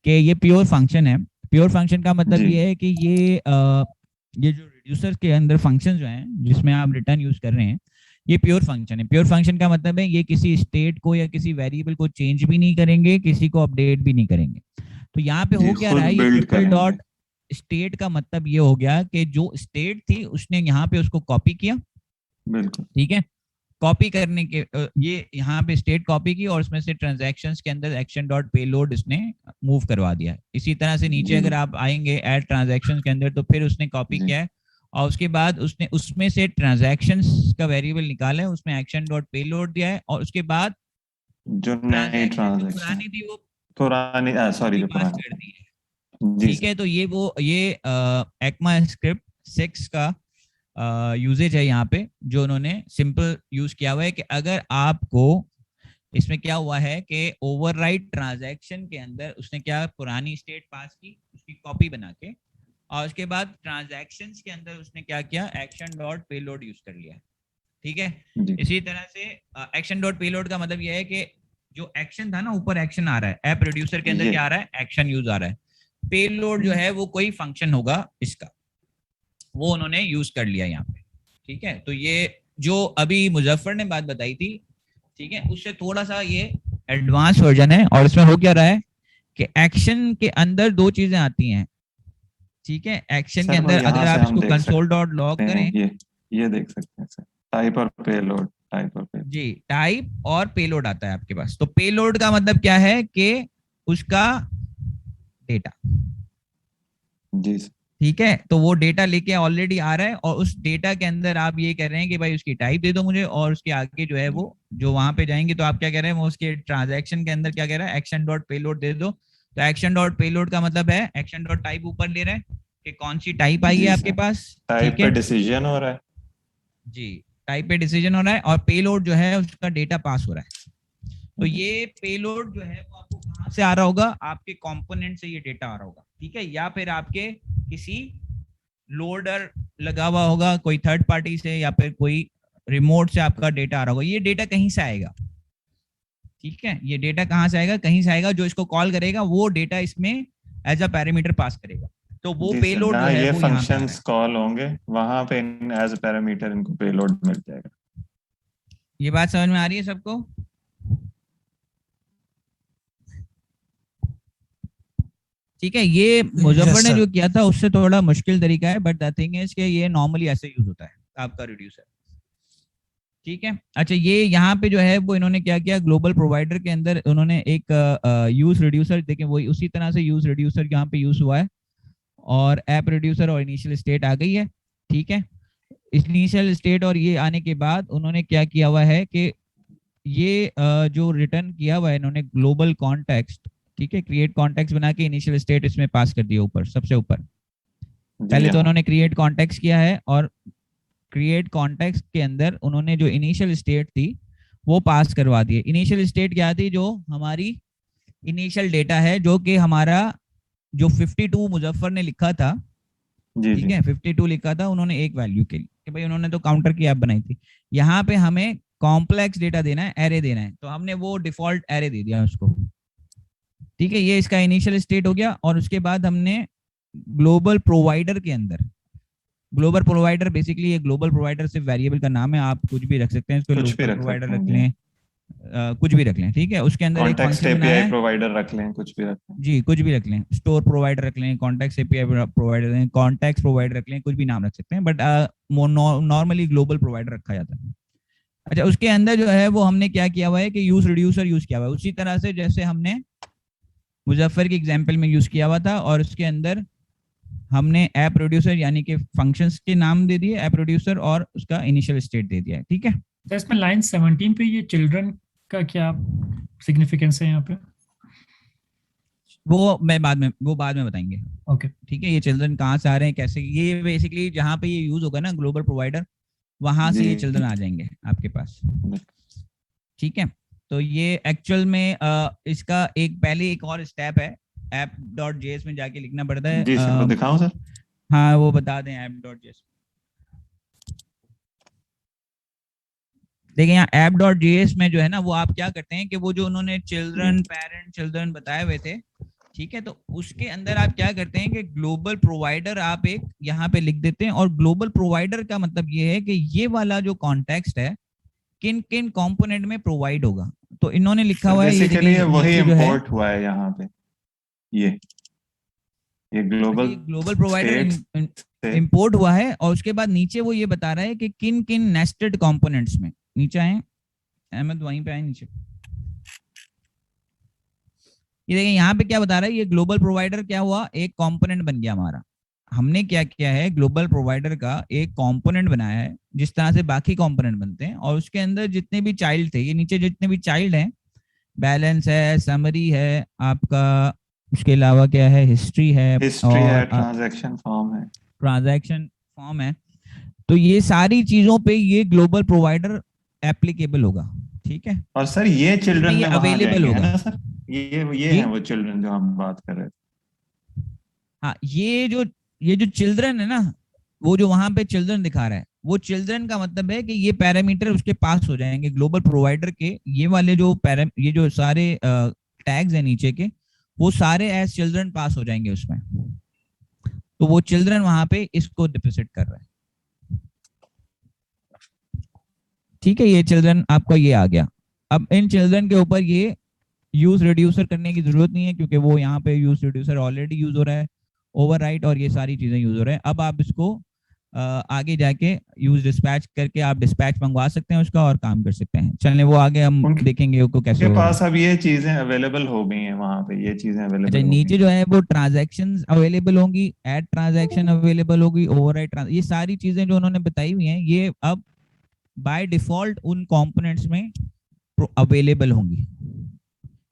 कि ये प्योर फंक्शन है। प्योर फंक्शन का मतलब जी ये है कि ये जो रिड्यूसर के अंदर फंक्शन जो हैं जिसमें आप रिटर्न यूज कर रहे हैं, ये प्योर फंक्शन है। प्योर फंक्शन का मतलब है ये किसी स्टेट को या किसी वेरिएबल को चेंज भी नहीं करेंगे, किसी को अपडेट भी नहीं करेंगे। तो यहाँ पे जी, हो क्या खुद रहा है, ये बिल्ड ट्रिपल करेंगे। डॉट स्टेट का मतलब ये हो गया कि जो स्टेट थी उसने यहाँ पे उसको कॉपी किया। बिल्कुल। ठीक है, कॉपी करने के ये यहाँ पे स्टेट कॉपी की और उसमें से ट्रांजैक्शंस के अंदर एक्शन डॉट पेलोड इसने मूव करवा दिया है। इसी तरह से नीचे जी अगर आप आएंगे ऐड ट्रांजैक्शंस के अंदर, तो फिर उसने कॉपी जी। किया है और उसके बाद उसने उसमें से ट्रांजैक्शंस का वेरिएबल निकाला है, उसमें एक्शन डॉट पेलोड दिया है और उसके बाद जो नई ट्रांजैक्शन जो ट्रांजैक्शन पुरानी थी वो पुरानी, सॉरी, जो पास पुरानी। कर दी है। जी ठीक सर। है, तो ये एक्मा स्क्रिप्ट 6 का यूजेज है यहाँ पे, जो उन्होंने सिंपल यूज किया हुआ है कि अगर आपको इसमें क्या हुआ है कि ओवरराइट ट्रांजैक्शन के अंदर उसने क्या पुरानी स्टेट पास की, उसकी कॉपी बना के, और उसके बाद ट्रांजैक्शंस के अंदर उसने क्या किया, एक्शन डॉट पेलोड यूज कर लिया। ठीक है, जी इसी तरह से एक्शन डॉट पेलोड का मतलब यह है कि जो एक्शन था ना, ऊपर एक्शन आ रहा है, ऐप प्रोड्यूसर के अंदर ये क्या आ रहा है, एक्शन यूज आ रहा है। पेलोड जो है वो कोई फंक्शन होगा इसका, वो उन्होंने यूज कर लिया यहाँ पे। ठीक है, तो ये जो अभी मुजफ्फर ने बात बताई थी, ठीक है, उससे थोड़ा सा ये एडवांस वर्जन है। और इसमें हो क्या रहा है कि एक्शन के अंदर दो चीजें आती हैं। ठीक है, एक्शन के सर, वो अंदर यहाँ अगर से आप हम इसको देख कंसोल डॉट सकते लॉग हैं, करें, ये देख सकते हैं सर, टाइप और पेलोड, टाइप और पेलोड। जी, टाइप और पेलोड आता है आपके पास। तो पेलोड का मतलब क्या है कि उसका डेटा। जी सर। ठीक है, तो वो डेटा लेके ऑलरेडी आ रहा है और उस डेटा के अंदर आप ये कह रहे हैं कि भाई उसकी टाइप दे दो मुझे, और उसके आगे जो है वो जो वहां पे जाएंगे तो आप क्या कह रहे हैं, वो उसके ट्रांजैक्शन के अंदर क्या कह रहा है, एक्शन डॉट पेलोड दे दो। तो एक्शन डॉट पेलोड का मतलब है एक्शन डॉट टाइप ऊपर ले रहा है कि कौन सी टाइप आई है जी आपके सर, पास। टाइप ठीक पे है डिसीजन हो रहा है। जी, टाइप पे डिसीजन हो रहा है और पेलोड जो है उसका डेटा पास हो रहा है। तो ये पेलोड जो है वो आपको कहाँ से आ रहा होगा, आपके कंपोनेंट से ये डेटा आ रहा होगा। ठीक है, या फिर आपके किसी लोडर लगा हुआ होगा कोई थर्ड पार्टी से, या फिर कोई रिमोट से आपका डेटा आ रहा होगा। ये डेटा कहीं से आएगा, ठीक है, ये डेटा कहाँ से आएगा, कहीं से आएगा। जो इसको कॉल करेगा वो डेटा इसमें एज अ पैरामीटर पास करेगा, तो वो जी सर, पेलोड जो जहाँ है ये वो यहाँ पे आ रहा फंक्शंस है। कॉल होंगे वहां पे एज पैरामीटर इनको पेलोड मिल जाएगा। ये बात समझ में आ रही है सबको? ठीक है, ये मुजफ्फर ने सर जो किया था उससे थोड़ा मुश्किल तरीका है, बट द थिंग इज कि ये नॉर्मली ऐसे यूज होता है आपका रिड्यूसर। ठीक है, अच्छा, ये यहाँ पे जो है वो इन्होंने क्या किया, ग्लोबल प्रोवाइडर के अंदर उन्होंने एक यूज रिड्यूसर, देखें वही उसी तरह से यूज रिड्यूसर यहाँ पे यूज हुआ है और ऐप रिड्यूसर और इनिशियल स्टेट आ गई है। ठीक है, इनिशियल स्टेट और ये आने के बाद उन्होंने क्या किया हुआ है कि ये जो रिटर्न किया हुआ है इन्होंने ग्लोबल कॉन्टेक्स्ट, ठीक है, क्रिएट कॉन्टेक्स्ट बना के इनिशियल स्टेट इसमें पास कर दिया ऊपर, सबसे ऊपर। पहले तो हाँ। उन्होंने क्रिएट कॉन्टेक्स्ट किया है और क्रिएट कॉन्टेक्स्ट के अंदर उन्होंने जो इनिशियल स्टेट थी वो पास करवा दी है। इनिशियल स्टेट क्या थी? जो हमारी इनिशियल डेटा है, जो कि हमारा जो 52 मुजफ्फर ने लिखा था, जी ठीक जी है, 52 लिखा था उन्होंने एक वैल्यू के लिए, कि भाई उन्होंने तो काउंटर की ऐप बनाई थी। यहाँ पे हमें कॉम्प्लेक्स डेटा देना है, एरे देना है, तो हमने वो डिफॉल्ट एरे दे दिया उसको, ठीक है। ये इसका इनिशियल स्टेट हो गया। और उसके बाद हमने ग्लोबल प्रोवाइडर के अंदर, ग्लोबल प्रोवाइडर बेसिकली, ये ग्लोबल प्रोवाइडर सिर्फ वेरिएबल का नाम है, आप कुछ भी रख सकते हैं इसको, कुछ भी लोकल रख प्रोवाइडर सकते रख हैं। लें, कुछ भी रख लें, ठीक है। उसके अंदर एक कॉन्टेक्स्ट फंक्शन बनाया एपीआई है, प्रोवाइडर रख लें, कुछ भी रख लें। जी कुछ भी रख लें, स्टोर प्रोवाइडर रख लें, कॉन्टेक्ट एपीआई प्रोवाइडर रख लें, कॉन्टेक्ट प्रोवाइडर रख लें, कुछ भी नाम रख सकते हैं, बट नॉर्मली ग्लोबल प्रोवाइडर रखा जाता है। अच्छा, उसके अंदर जो है वो हमने क्या किया हुआ है कि यूज रिड्यूसर यूज किया हुआ है, उसी तरह से जैसे हमने मुजफ्फर के एग्जाम्पल में यूज किया हुआ था। और उसके अंदर हमने ऐप प्रोड्यूसर यानी कि फंक्शंस के नाम दे दिए ऐप प्रोड्यूसर, और उसका इनिशियल स्टेट दे दिया है, ठीक है। तो इसमें लाइन 17 पे ये चिल्ड्रन का क्या सिग्निफिकेंस है यहाँ पे? वो बाद में बताएंगे, ओके ठीक है। ये चिल्ड्रन कहाँ से आ रहे हैं, कैसे, ये बेसिकली जहाँ पे ये यूज होगा ना ग्लोबल प्रोवाइडर, वहां से ये जी। चिल्ड्रन आ जाएंगे आपके पास, ठीक है। तो ये एक्चुअल में इसका पहले एक और स्टेप है, app.js में जाके लिखना पड़ता है। जी सर, वो दिखाऊं सर? हाँ वो बता दें app.js। देखिए यहाँ app.js में जो है ना, वो आप क्या करते हैं कि वो जो उन्होंने चिल्ड्रन, पेरेंट, चिल्ड्रन बताए हुए थे, ठीक है, तो उसके अंदर आप क्या करते हैं कि ग्लोबल प्रोवाइडर आप एक यहाँ पे लिख देते हैं। और ग्लोबल प्रोवाइडर का मतलब ये है कि ये वाला जो कॉन्टेक्स्ट है किन किन कंपोनेंट में प्रोवाइड होगा। तो इन्होंने लिखा हुआ है, ये बेसिकली देखिए वही नीचे जो है, इंपोर्ट हुआ है यहाँ पे, ये ग्लोबल ग्लोबल प्रोवाइडर से इंपोर्ट हुआ है। और उसके बाद नीचे वो ये बता रहा है कि किन किन नेस्टेड कंपोनेंट्स में, नीचे आए अहमद, वहीं पे आए नीचे, ये देखिए यहाँ पे क्या बता रहा है, ये ग्लोबल प्रोवाइडर क्या हुआ, एक कंपोनेंट बन गया हमारा। हमने क्या किया है, ग्लोबल प्रोवाइडर का एक कंपोनेंट बनाया है, जिस तरह से बाकी कंपोनेंट बनते हैं, और उसके अंदर जितने भी चाइल्ड थे, ये नीचे जितने भी चाइल्ड हैं, बैलेंस है, समरी है आपका, उसके अलावा क्या है, हिस्ट्री है, है, ट्रांजैक्शन फॉर्म है, ट्रांजैक्शन फॉर्म है, तो ये सारी चीजों पे ये ग्लोबल प्रोवाइडर एप्लीकेबल होगा, ठीक है। और सर ये चिल्ड्रन ये में वहां available जाएंगे, है होगा। ना सर? ये हैं वो चिल्ड्रन जो हम बात कर रहे थे। हाँ, ये जो चिल्ड्रन है ना, वो जो वहां पे चिल्ड्रन दिखा रहा है, वो चिल्ड्रन का मतलब है कि ये पैरामीटर उसके पास हो जाएंगे ग्लोबल प्रोवाइडर के, ये वाले जो ये जो सारे टैग्स हैं नीचे के, वो सारे एज चिल्ड्रन पास हो जाएंगे उसमें। तो वो चिल्ड्रन वहां पे इसको डिपोजिट कर रहा है, ठीक है। ये चिल्ड्रन आपका ये आ गया। अब इन चिल्ड्रन के ऊपर ये यूज रिड्यूसर करने की जरूरत नहीं है, क्योंकि वो यहाँ पे यूज रिड्यूसर ऑलरेडी यूज हो रहा है, ओवरराइट और ये सारी चीजें यूज हो रहे हैं। अब आप इसको आगे जाके यूज डिस्पैच करके आप डिस्पैच मंगवा सकते हैं उसका और काम कर सकते हैं। चलिए वो आगे हम देखेंगे उसको कैसे उनके होगा। पास अब ये चीजें अवेलेबल हो गई हैं वहां पे, ये चीजें अच्छा, अवेलेबल नीचे जो है वो ट्रांजैक्शंस अवेलेबल होंगी, ऐड ट्रांजैक्शन अवेलेबल होगी, ओवरराइट, ये सारी चीजें जो उन्होंने बताई हुई हैं, ये अब बाय डिफॉल्ट उन कंपोनेंट्स में अवेलेबल होंगी।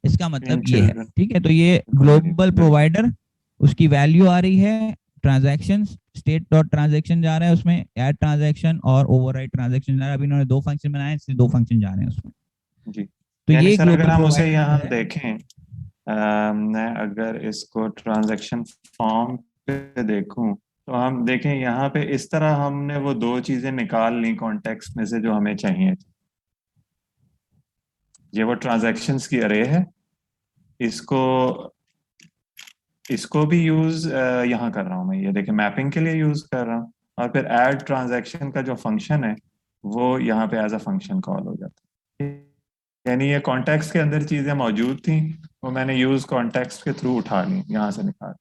इसका मतलब ये है, ठीक है। तो ये ग्लोबल प्रोवाइडर, उसकी वैल्यू आ रही है ट्रांजैक्शन, स्टेट डॉट ट्रांजैक्शन जा रहा है उसमें, ऐड ट्रांजैक्शन और ओवरराइट ट्रांजैक्शन जा रहा है। अभी इन्होंने दो फंक्शन बनाए, इसलिए दो फंक्शन जा रहे हैं उसमें। जी। तो यानी ये सर अगर हम उसे प्रोवाइडर यहाँ है। देखें, मैं अगर इसको ट्रांजैक्शन फॉर्म पे देखूं, तो हम देखें यहाँ पे इस तरह हमने वो दो चीजें निकाल ली कॉन्टेक्स्ट में से जो हमें चाहिए। ये वो ट्रांजैक्शंस की अरे है, इसको भी यूज यहाँ कर रहा हूँ मैं, ये देखें मैपिंग के लिए यूज कर रहा हूँ, और फिर ऐड ट्रांजैक्शन का जो फंक्शन है वो यहाँ पे एज अ फंक्शन कॉल हो जाता है। यानी ये कॉन्टेक्स्ट के अंदर चीजें मौजूद थी, वो मैंने यूज कॉन्टेक्स्ट के थ्रू उठा ली, यहाँ से निकाल।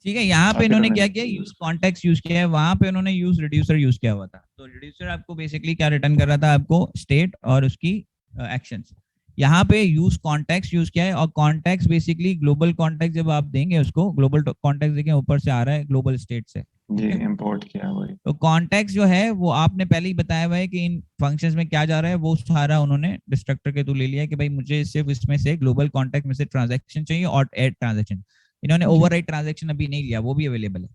ठीक है, यहाँ पे इन्होंने क्या किया, यूज कॉन्टेक्स्ट यूज किया है, वहां पे उन्होंने यूज रिड्यूसर यूज किया हुआ था। तो रिड्यूसर आपको बेसिकली क्या रिटर्न कर रहा था, आपको स्टेट और उसकी एक्शंस। यहाँ पे यूज कॉन्टेक्स्ट यूज किया है, और कॉन्टेक्स्ट बेसिकली ग्लोबल कॉन्टेक्स्ट जब आप देंगे उसको, ग्लोबल कॉन्टेक्स्ट देखें ऊपर से आ रहा है ग्लोबल स्टेट से, जी इंपोर्ट किया वही। तो कॉन्टेक्स्ट जो है वो आपने पहले ही बताया हुआ है कि इन फंक्शंस में क्या जा रहा है, वो सारा उन्होंने डिस्ट्रक्टर के थ्रू ले लिया कि भाई मुझे सिर्फ इसमें से ग्लोबल कॉन्टेक्ट में से ट्रांजैक्शन चाहिए और ऐड ट्रांजैक्शन। इन्होंने ओवरराइड ट्रांजैक्शन अभी नहीं लिया, वो भी अवेलेबल है,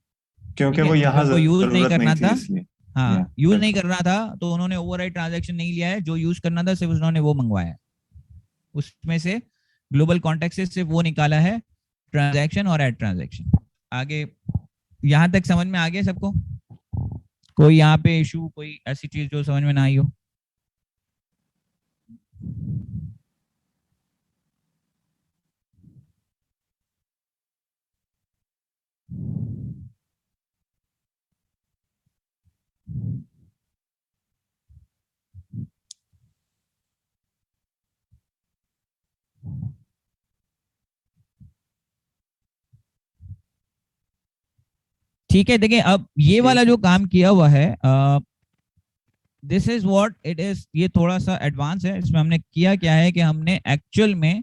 क्योंकि ठीक है, वो क्योंकि यहाँ उनको यूज नहीं जरूरत करना नहीं थी था। इसलिए। हाँ, यूज नहीं बिल्कुल। करना था तो उन्होंने ओवरराइड ट्रांजैक्शन नहीं लिया है, जो यूज करना था सिर्फ उन्होंने वो मंगवाया है, उसमें से ग्लोबल कॉन्टेक्ट से सिर्फ वो निकाला है, ट्रांजैक्शन और ऐड ट्रांजैक्शन। आगे यहाँ तक समझ में आ गया सबको? कोई यहाँ पे इशू, कोई ऐसी चीज जो समझ में ना आई हो? ठीक है, देखिए अब ये वाला जो काम किया हुआ है, this is what it is, ये थोड़ा सा एडवांस है। इसमें हमने किया क्या है कि हमने एक्चुअल में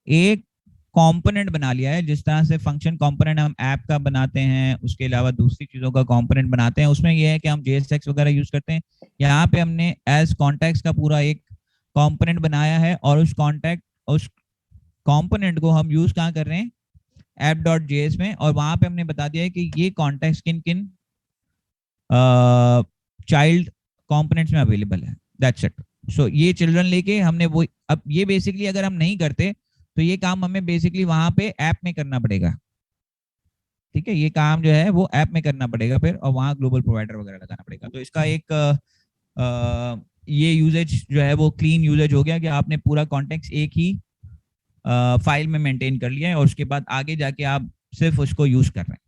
एक कंपोनेंट बना लिया है, जिस तरह से फंक्शन कंपोनेंट हम ऐप का बनाते हैं, उसके अलावा दूसरी चीजों का कंपोनेंट बनाते हैं, उसमें यह है कि हम JSX वगैरह यूज करते हैं। यहाँ पे हमने एज कॉन्टेक्स्ट का पूरा एक कंपोनेंट बनाया है, और उस कंपोनेंट को हम यूज कहाँ कर रहे हैं, app.js में, और वहां पे हमने बता दिया है कि ये कॉन्टेक्स्ट किन किन चाइल्ड कंपोनेंट्स में अवेलेबल है। That's it. सो ये चिल्ड्रन लेके हमने वो, अब ये बेसिकली अगर हम नहीं करते तो ये काम हमें बेसिकली वहां पे ऐप में करना पड़ेगा, ठीक है, ये काम जो है वो ऐप में करना पड़ेगा फिर, और वहां ग्लोबल प्रोवाइडर वगैरह लगाना पड़ेगा। तो इसका एक ये यूजेज जो है वो क्लीन यूजेज हो गया कि आपने पूरा कॉन्टेक्स्ट एक ही फाइल में मेंटेन कर लिया है, और उसके बाद आगे जाके आप सिर्फ उसको यूज कर रहे हैं।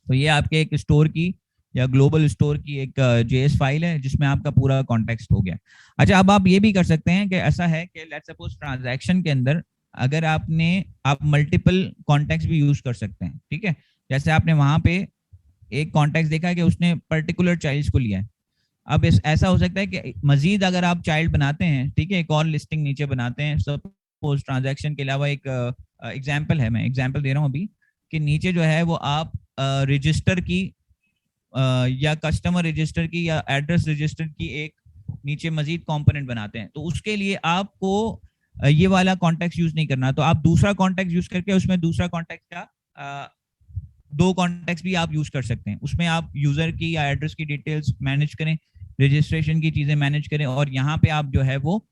तो ये आपके एक स्टोर की या ग्लोबल स्टोर की एक JS फाइल है जिसमें आपका पूरा कॉन्टेक्स्ट हो गया। अच्छा, अब आप ये भी कर सकते हैं कि ऐसा है कि लेट्स सपोज ट्रांजैक्शन के अंदर अगर आप मल्टीपल कॉन्टेक्स्ट भी यूज कर सकते हैं, ठीक है। जैसे आपने वहां पे एक कॉन्टेक्स्ट देखा है कि उसने पर्टिकुलर चाइल्ड को लिया है। अब ऐसा हो सकता है कि मजीद अगर आप चाइल्ड बनाते हैं, ठीक है, एक और लिस्टिंग नीचे बनाते हैं, सपोज ट्रांजैक्शन के अलावा एक एग्जाम्पल है, मैं एग्जाम्पल दे रहा हूँ अभी, कि नीचे जो है वो आप रजिस्टर की या कस्टमर रजिस्टर की या एड्रेस रजिस्टर की एक नीचे मजीद कंपोनेंट बनाते हैं, तो उसके लिए आपको ये वाला कॉन्टेक्स्ट यूज नहीं करना। तो आप दूसरा कॉन्टेक्स्ट यूज करके उसमें दूसरा कॉन्टेक्स्ट का दो कॉन्टेक्स्ट भी आप यूज कर सकते हैं। उसमें आप यूजर की या एड्रेस की डिटेल्स मैनेज करें, रजिस्ट्रेशन की चीजें मैनेज करें, और यहाँ पे आप जो है वो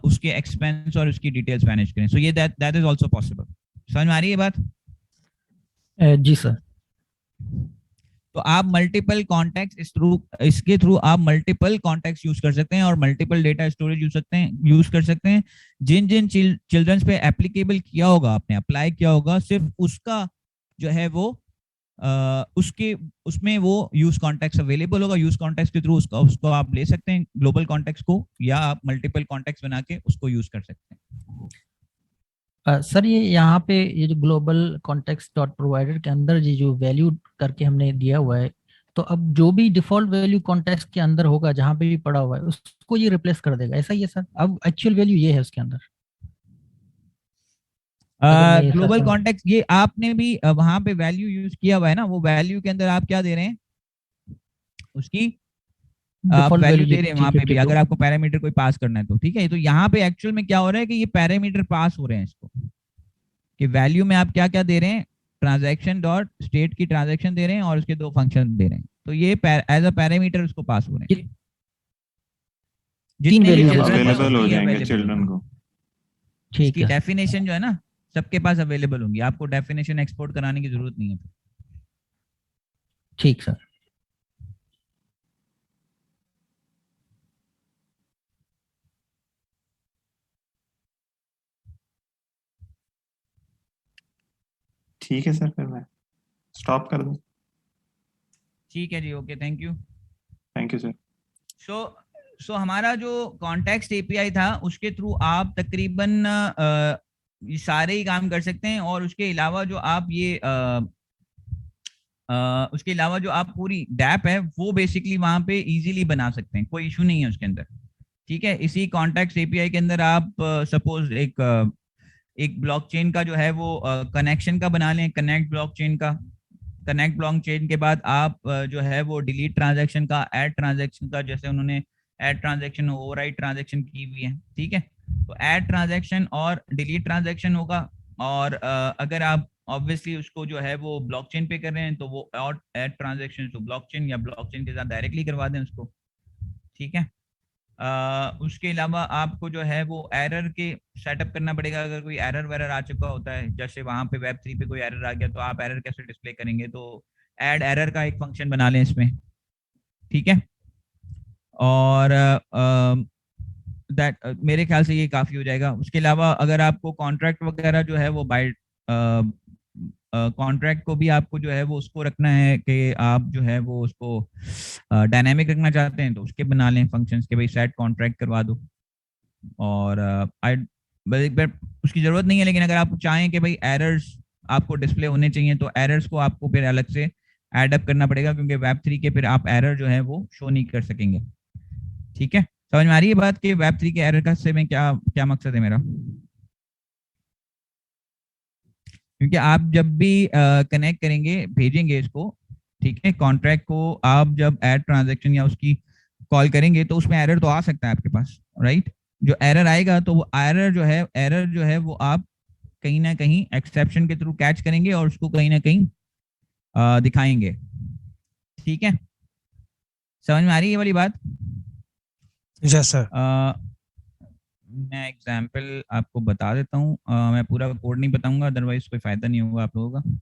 उसके एक्सपेंस और उसकी डिटेल्स मैनेज करें। सो ये दैट इज आल्सो पॉसिबल। समझ में आ रही है बात? जी सर। तो आप मल्टीपल कॉन्टेक्ट इसके थ्रू आप मल्टीपल कॉन्टेक्ट यूज कर सकते हैं और मल्टीपल डेटा स्टोरेज यूज कर सकते हैं। जिन जिन चिल्ड्रंस पे एप्लीकेबल किया होगा, आपने अप्लाई किया होगा, सिर्फ उसका जो है वो उसमें वो यूज कॉन्टेक्ट अवेलेबल होगा। यूज कॉन्टेक्ट के थ्रू उसको आप ले सकते हैं ग्लोबल कॉन्टेक्ट को, या आप मल्टीपल कॉन्टेक्ट बना के उसको यूज कर सकते हैं। सर ये यहाँ पे ये जो ग्लोबल कॉन्टेक्स्ट डॉट प्रोवाइडर के अंदर ये जो वैल्यू करके हमने दिया हुआ है, तो अब जो भी डिफॉल्ट वैल्यू कॉन्टेक्स्ट के अंदर होगा जहाँ पे भी पड़ा हुआ है उसको ये रिप्लेस कर देगा, ऐसा ही है सर? अब एक्चुअल वैल्यू ये है उसके अंदर ग्लोबल कॉन्टेक्स्ट, ये आपने भी वहां पे वैल्यू यूज किया हुआ है ना, वो वैल्यू के अंदर आप क्या दे रहे हैं, उसकी आप वैल्यू दे रहे हैं वहां पे भी, अगर आपको पैरामीटर कोई पास करना है तो, ठीक है। तो यहाँ पे एक्चुअल में क्या हो रहा है कि ये पैरामीटर पास हो रहे हैं इसको, कि वैल्यू में आप क्या क्या दे रहे हैं, ट्रांजैक्शन डॉट स्टेट की ट्रांजैक्शन दे रहे हैं और उसके दो फंक्शन दे रहे हैं, तो ये एज अ पैरामीटर उसको पास हो रहे हैं। जितने भी अवेलेबल हो जाएंगे चिल्ड्रन को। ठीक है, डेफिनेशन जो है ना सबके पास अवेलेबल होंगी, आपको डेफिनेशन एक्सपोर्ट कराने की जरूरत नहीं है। ठीक सर। ठीक है सर, फिर मैं स्टॉप कर दूं? ठीक है जी, okay, thank you. Thank you sir. So हमारा जो कॉन्टेक्स्ट API था उसके थ्रू आप तकरीबन ये सारे ही काम कर सकते हैं, और उसके अलावा जो आप ये उसके अलावा जो आप पूरी डैप है वो बेसिकली वहां पे इजीली बना सकते हैं, कोई इशू नहीं है उसके अंदर, ठीक है। इसी कॉन्टेक्स्ट API के अंदर आप सपोज एक ब्लॉकचेन का जो है वो कनेक्शन का बना लें, कनेक्ट ब्लॉकचेन का, कनेक्ट ब्लॉकचेन के बाद आप जो है वो डिलीट ट्रांजैक्शन का, ऐड ट्रांजैक्शन का, जैसे उन्होंने ऐड ट्रांजैक्शन, ओवरराइड ट्रांजैक्शन की हुई है, ठीक है। तो ऐड ट्रांजैक्शन और डिलीट ट्रांजैक्शन होगा, और अगर आप ऑब्वियसली उसको जो है वो ब्लॉकचेन पे कर रहे हैं तो वो और ऐड ट्रांजैक्शन टू ब्लॉकचेन या ब्लॉकचेन के साथ डायरेक्टली करवा दें उसको, ठीक है। उसके अलावा आपको जो है वो एरर के सेटअप करना पड़ेगा। अगर कोई एरर वेरर आ चुका होता है, जैसे वहां पे Web3 पे कोई एरर आ गया, तो आप एरर कैसे डिस्प्ले करेंगे, तो ऐड एरर का एक फंक्शन बना लें इसमें, ठीक है। और दैट मेरे ख्याल से ये काफी हो जाएगा। उसके अलावा अगर आपको कॉन्ट्रैक्ट वगैरह जो है वो बाय कॉन्ट्रैक्ट को भी आपको जो है वो उसको रखना है कि आप जो है वो उसको डायनेमिक रखना चाहते हैं, तो उसके बना लें फंक्शंस के भाई सेट कॉन्ट्रैक्ट करवा दो। और उसकी जरूरत नहीं है, लेकिन अगर आप चाहें कि भाई एरर्स आपको डिस्प्ले होने चाहिए, तो एरर्स को आपको फिर अलग से ऐड अप करना पड़ेगा, क्योंकि Web3 के फिर आप एरर जो है वो शो नहीं कर सकेंगे, ठीक है। समझ में आ रही है बात कि Web3 के एरर का से में क्या क्या मकसद है मेरा? क्योंकि आप जब भी कनेक्ट करेंगे, भेजेंगे इसको, ठीक है, कॉन्ट्रैक्ट को आप जब ऐड ट्रांजैक्शन या उसकी कॉल करेंगे तो उसमें एरर तो आ सकता है आपके पास, राइट। जो एरर आएगा तो वो एरर जो है वो आप कहीं ना कहीं एक्सेप्शन के थ्रू कैच करेंगे और उसको कहीं ना कहीं दिखाएंगे, ठीक है। समझ में आ रही है ये वाली बात? Yes sir. मैं एग्जाम्पल आपको बता देता हूँ, मैं पूरा कोड नहीं बताऊंगा, अदरवाइज कोई फायदा नहीं होगा आप लोगों का।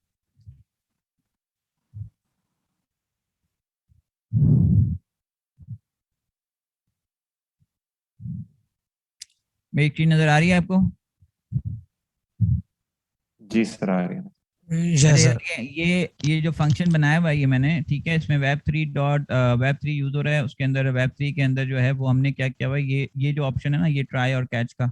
मेरी एक चीज नजर आ रही है आपको? जी सर, आ रही है। Yes sir. ये जो फंक्शन बनाया हुआ है ये मैंने, ठीक है, इसमें web3 यूज हो रहा है। उसके अंदर Web3 के अंदर जो है वो हमने क्या किया हुआ है, ये जो ऑप्शन है ना, ये ट्राई और कैच का,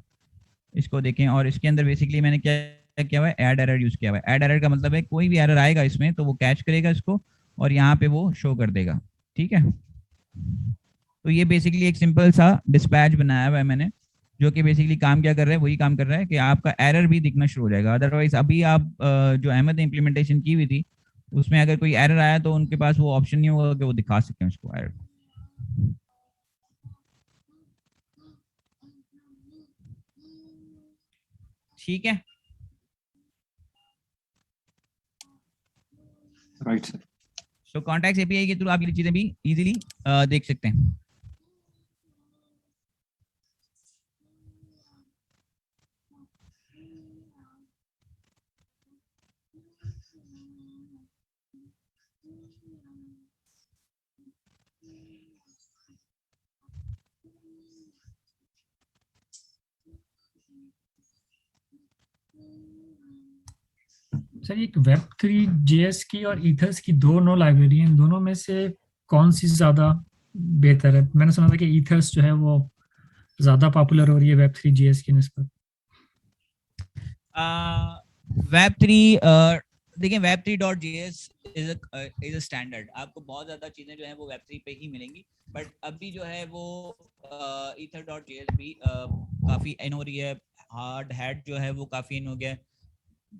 इसको देखें। और इसके अंदर बेसिकली मैंने क्या किया हुआ है, ऐड एरर यूज किया हुआ है। ऐड एरर का मतलब है कोई भी एरर आएगा इसमें तो वो कैच करेगा इसको और यहाँ पे वो शो कर देगा, ठीक है। तो ये बेसिकली एक सिंपल सा डिस्पैच बनाया हुआ है मैंने, जो कि बेसिकली काम क्या कर रहा है, वही काम कर रहा है कि आपका एरर भी दिखना शुरू हो जाएगा। अदरवाइज अभी आप जो अहमद ने इम्प्लीमेंटेशन की हुई थी उसमें अगर कोई एरर आया तो उनके पास वो ऑप्शन नहीं होगा कि वो दिखा सकें उसको एरर। ठीक है, राइट सर। सो कॉन्टैक्ट एपीआई के थ्रू आप ये चीजें भी इजीली देख सकते हैं। सर ये Web3 JS की और ईथर्स की दोनों लाइब्रेरी हैं, दोनों में से कौन सी ज्यादा बेहतर है? मैंने सुना था कि ईथर्स जो है वो ज्यादा पॉपुलर हो रही है Web3 JS की निस्बत। Web3 देखिए, Web3.js इज अ स्टैंडर्ड। आपको बहुत ज्यादा चीजें जो है वो Web3 पे ही मिलेंगी, बट अभी जो है वो Ether.js भी काफी इन हो रही है। हार्ड हैट जो है वो काफी इन हो गया है,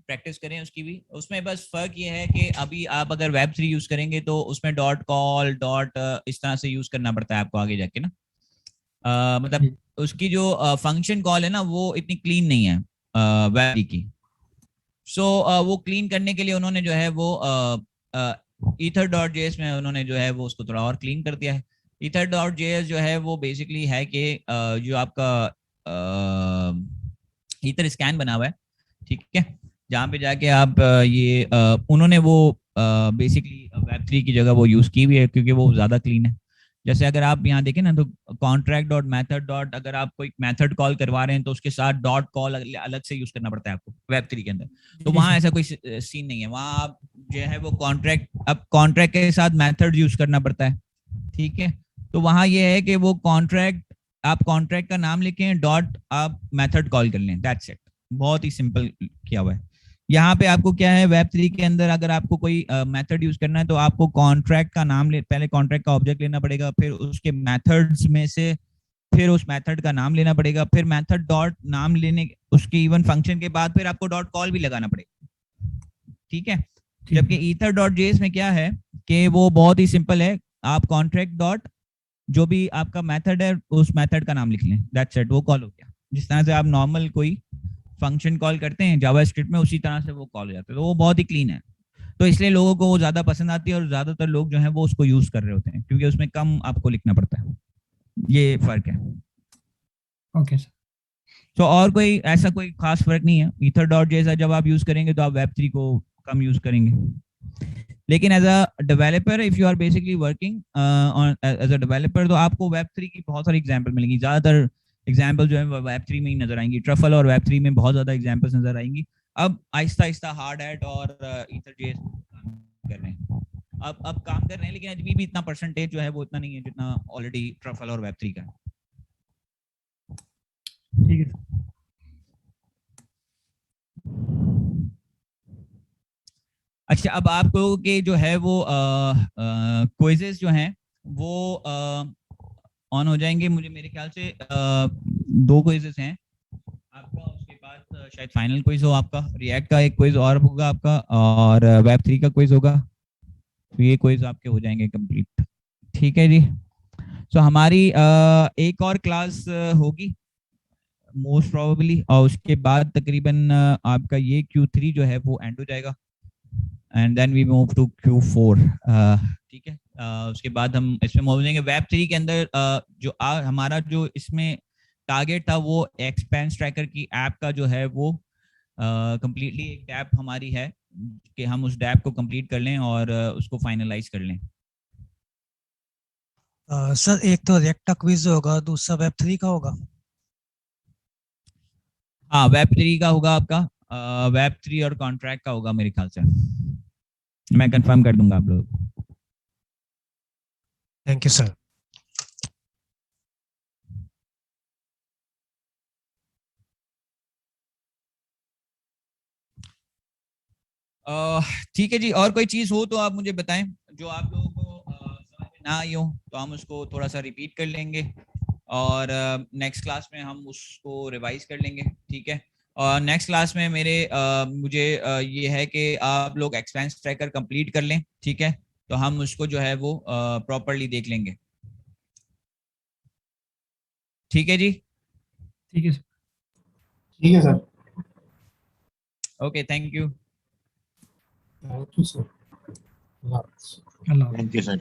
प्रैक्टिस करें उसकी भी। उसमें बस फर्क ये है कि अभी आप अगर Web3 यूज करेंगे तो उसमें डॉट कॉल डॉट इस तरह से यूज करना पड़ता है आपको आगे जाके ना। मतलब उसकी जो फंक्शन कॉल है ना वो इतनी क्लीन नहीं है Web3 की। सो वो क्लीन करने के लिए उन्होंने जो है वो Ether.js में उन्होंने जो है वो उसको थोड़ा और क्लीन कर दिया है। Ether.js जो है वो बेसिकली है कि जो आपका ईथर स्कैन बना हुआ है, ठीक है, जहाँ पे जाके आप ये उन्होंने वो बेसिकली Web3 की जगह वो यूज की हुई है क्योंकि वो ज्यादा क्लीन है। जैसे अगर आप यहाँ देखें ना तो कॉन्ट्रैक्ट डॉट मेथड डॉट, अगर आप कोई मेथड कॉल करवा रहे हैं तो उसके साथ डॉट कॉल अलग से यूज करना पड़ता है आपको Web3 के अंदर। तो वहाँ ऐसा कोई सीन नहीं है, वहाँ आप जो है वो कॉन्ट्रैक्ट के साथ मेथड यूज करना पड़ता है, ठीक है। तो वहाँ ये है कि वो आप कॉन्ट्रैक्ट का नाम लिखें, डॉट आप मेथड कॉल कर लें, दैट्स इट। बहुत ही सिंपल किया हुआ है। यहाँ पे आपको क्या है, Web3 के अंदर अगर आपको कोई मेथड यूज करना है तो आपको कॉन्ट्रैक्ट का नाम पहले कॉन्ट्रैक्ट का ऑब्जेक्ट लेना पड़ेगा, फिर उसके मेथड्स में से फिर उस मेथड का नाम लेना पड़ेगा, फिर मेथड डॉट नाम लेने उसके इवन फंक्शन के बाद फिर आपको डॉट कॉल भी लगाना पड़ेगा, ठीक है। ठीक जबकि है। ether.js में क्या है कि वो बहुत ही सिंपल है, आप कॉन्ट्रैक्ट डॉट जो भी आपका मेथड है उस मेथड का नाम लिख लें, दैट्स इट, वो कॉल हो गया। जिस तरह से आप नॉर्मल कोई फंक्शन कॉल करते हैं जावास्क्रिप्ट में, उसी तरह से वो कॉल हो जाता है, तो वो बहुत ही क्लीन है। तो इसलिए लोगों को वो ज्यादा पसंद आती है और ज्यादातर लोग जो है वो उसको यूज कर रहे होते हैं, क्योंकि उसमें कम आपको लिखना पड़ता है, ये फर्क है। Okay sir. तो और कोई ऐसा कोई खास फर्क नहीं है। ईथर डॉट जैसा जब आप यूज करेंगे तो आप वेब3 को कम यूज करेंगे, लेकिन as a developer if you are basically working on as a developer तो आपको वेब3 की बहुत सारी एग्जांपल मिलेंगी। ज्यादातर एग्जांपल जो है वेब3 में ही नजर आएंगी, ट्रफल और वेब3 में बहुत ज्यादा एग्जांपल्स नजर आएंगी। अब आहिस्ता आहिस्ता हार्ड हैट और ईथर जेएस कर रहे हैं, अब काम कर रहे हैं, लेकिन अभी भी इतना परसेंटेज जो है वो इतना नहीं है जितना ऑलरेडी ट्रफल और वेब3 का है। ठीक है। अच्छा, अब आप लोगों के जो है वो क्विजेस जो हैं वो ऑन हो जाएंगे। मुझे मेरे ख्याल से 2 क्विजेस हैं आपका, उसके बाद शायद फाइनल क्विज हो आपका, रिएक्ट का एक क्विज और होगा आपका, और वेब3 का क्विज होगा। तो ये क्विज आपके हो जाएंगे कंप्लीट। ठीक है जी। तो हमारी एक और क्लास होगी मोस्ट प्रोबेबली, और उसके बाद तकरीबन आपका ये Q3 जो है वो एंड हो जाएगा, and then we move to Q4। ठीक है, उसके बाद हम इसमें मूव हो जाएंगे। वेब3 के अंदर जो हमारा जो इसमें टारगेट था वो एक्सपेंस ट्रैकर की ऐप का जो है वो कंप्लीटली एक टैब हमारी है कि हम उस टैब को कंप्लीट कर लें और उसको फाइनलाइज कर लें। सर एक तो रिएक्ट का क्विज होगा, दूसरा वेब3 का होगा। हाँ, वेब3 का होगा आपका, वेब3 और कॉन्ट्रैक्ट का होगा मेरे ख्याल से, मैं कंफर्म कर दूंगा आप लोग। Thank you sir. ठीक है जी, और कोई चीज हो तो आप मुझे बताएं जो आप लोगों को समझ में ना आई हो, तो हम उसको थोड़ा सा रिपीट कर लेंगे और नेक्स्ट क्लास में हम उसको रिवाइज कर लेंगे। ठीक है, और नेक्स्ट क्लास में मुझे ये है कि आप लोग एक्सपेंस ट्रैकर कंप्लीट कर लें। ठीक है, तो हम उसको जो है वो प्रॉपरली देख लेंगे। ठीक है जी। ठीक है सर। ठीक है sir. Okay, thank you. Thank you sir. अल्लाह हाफ़िज़। Thank you sir.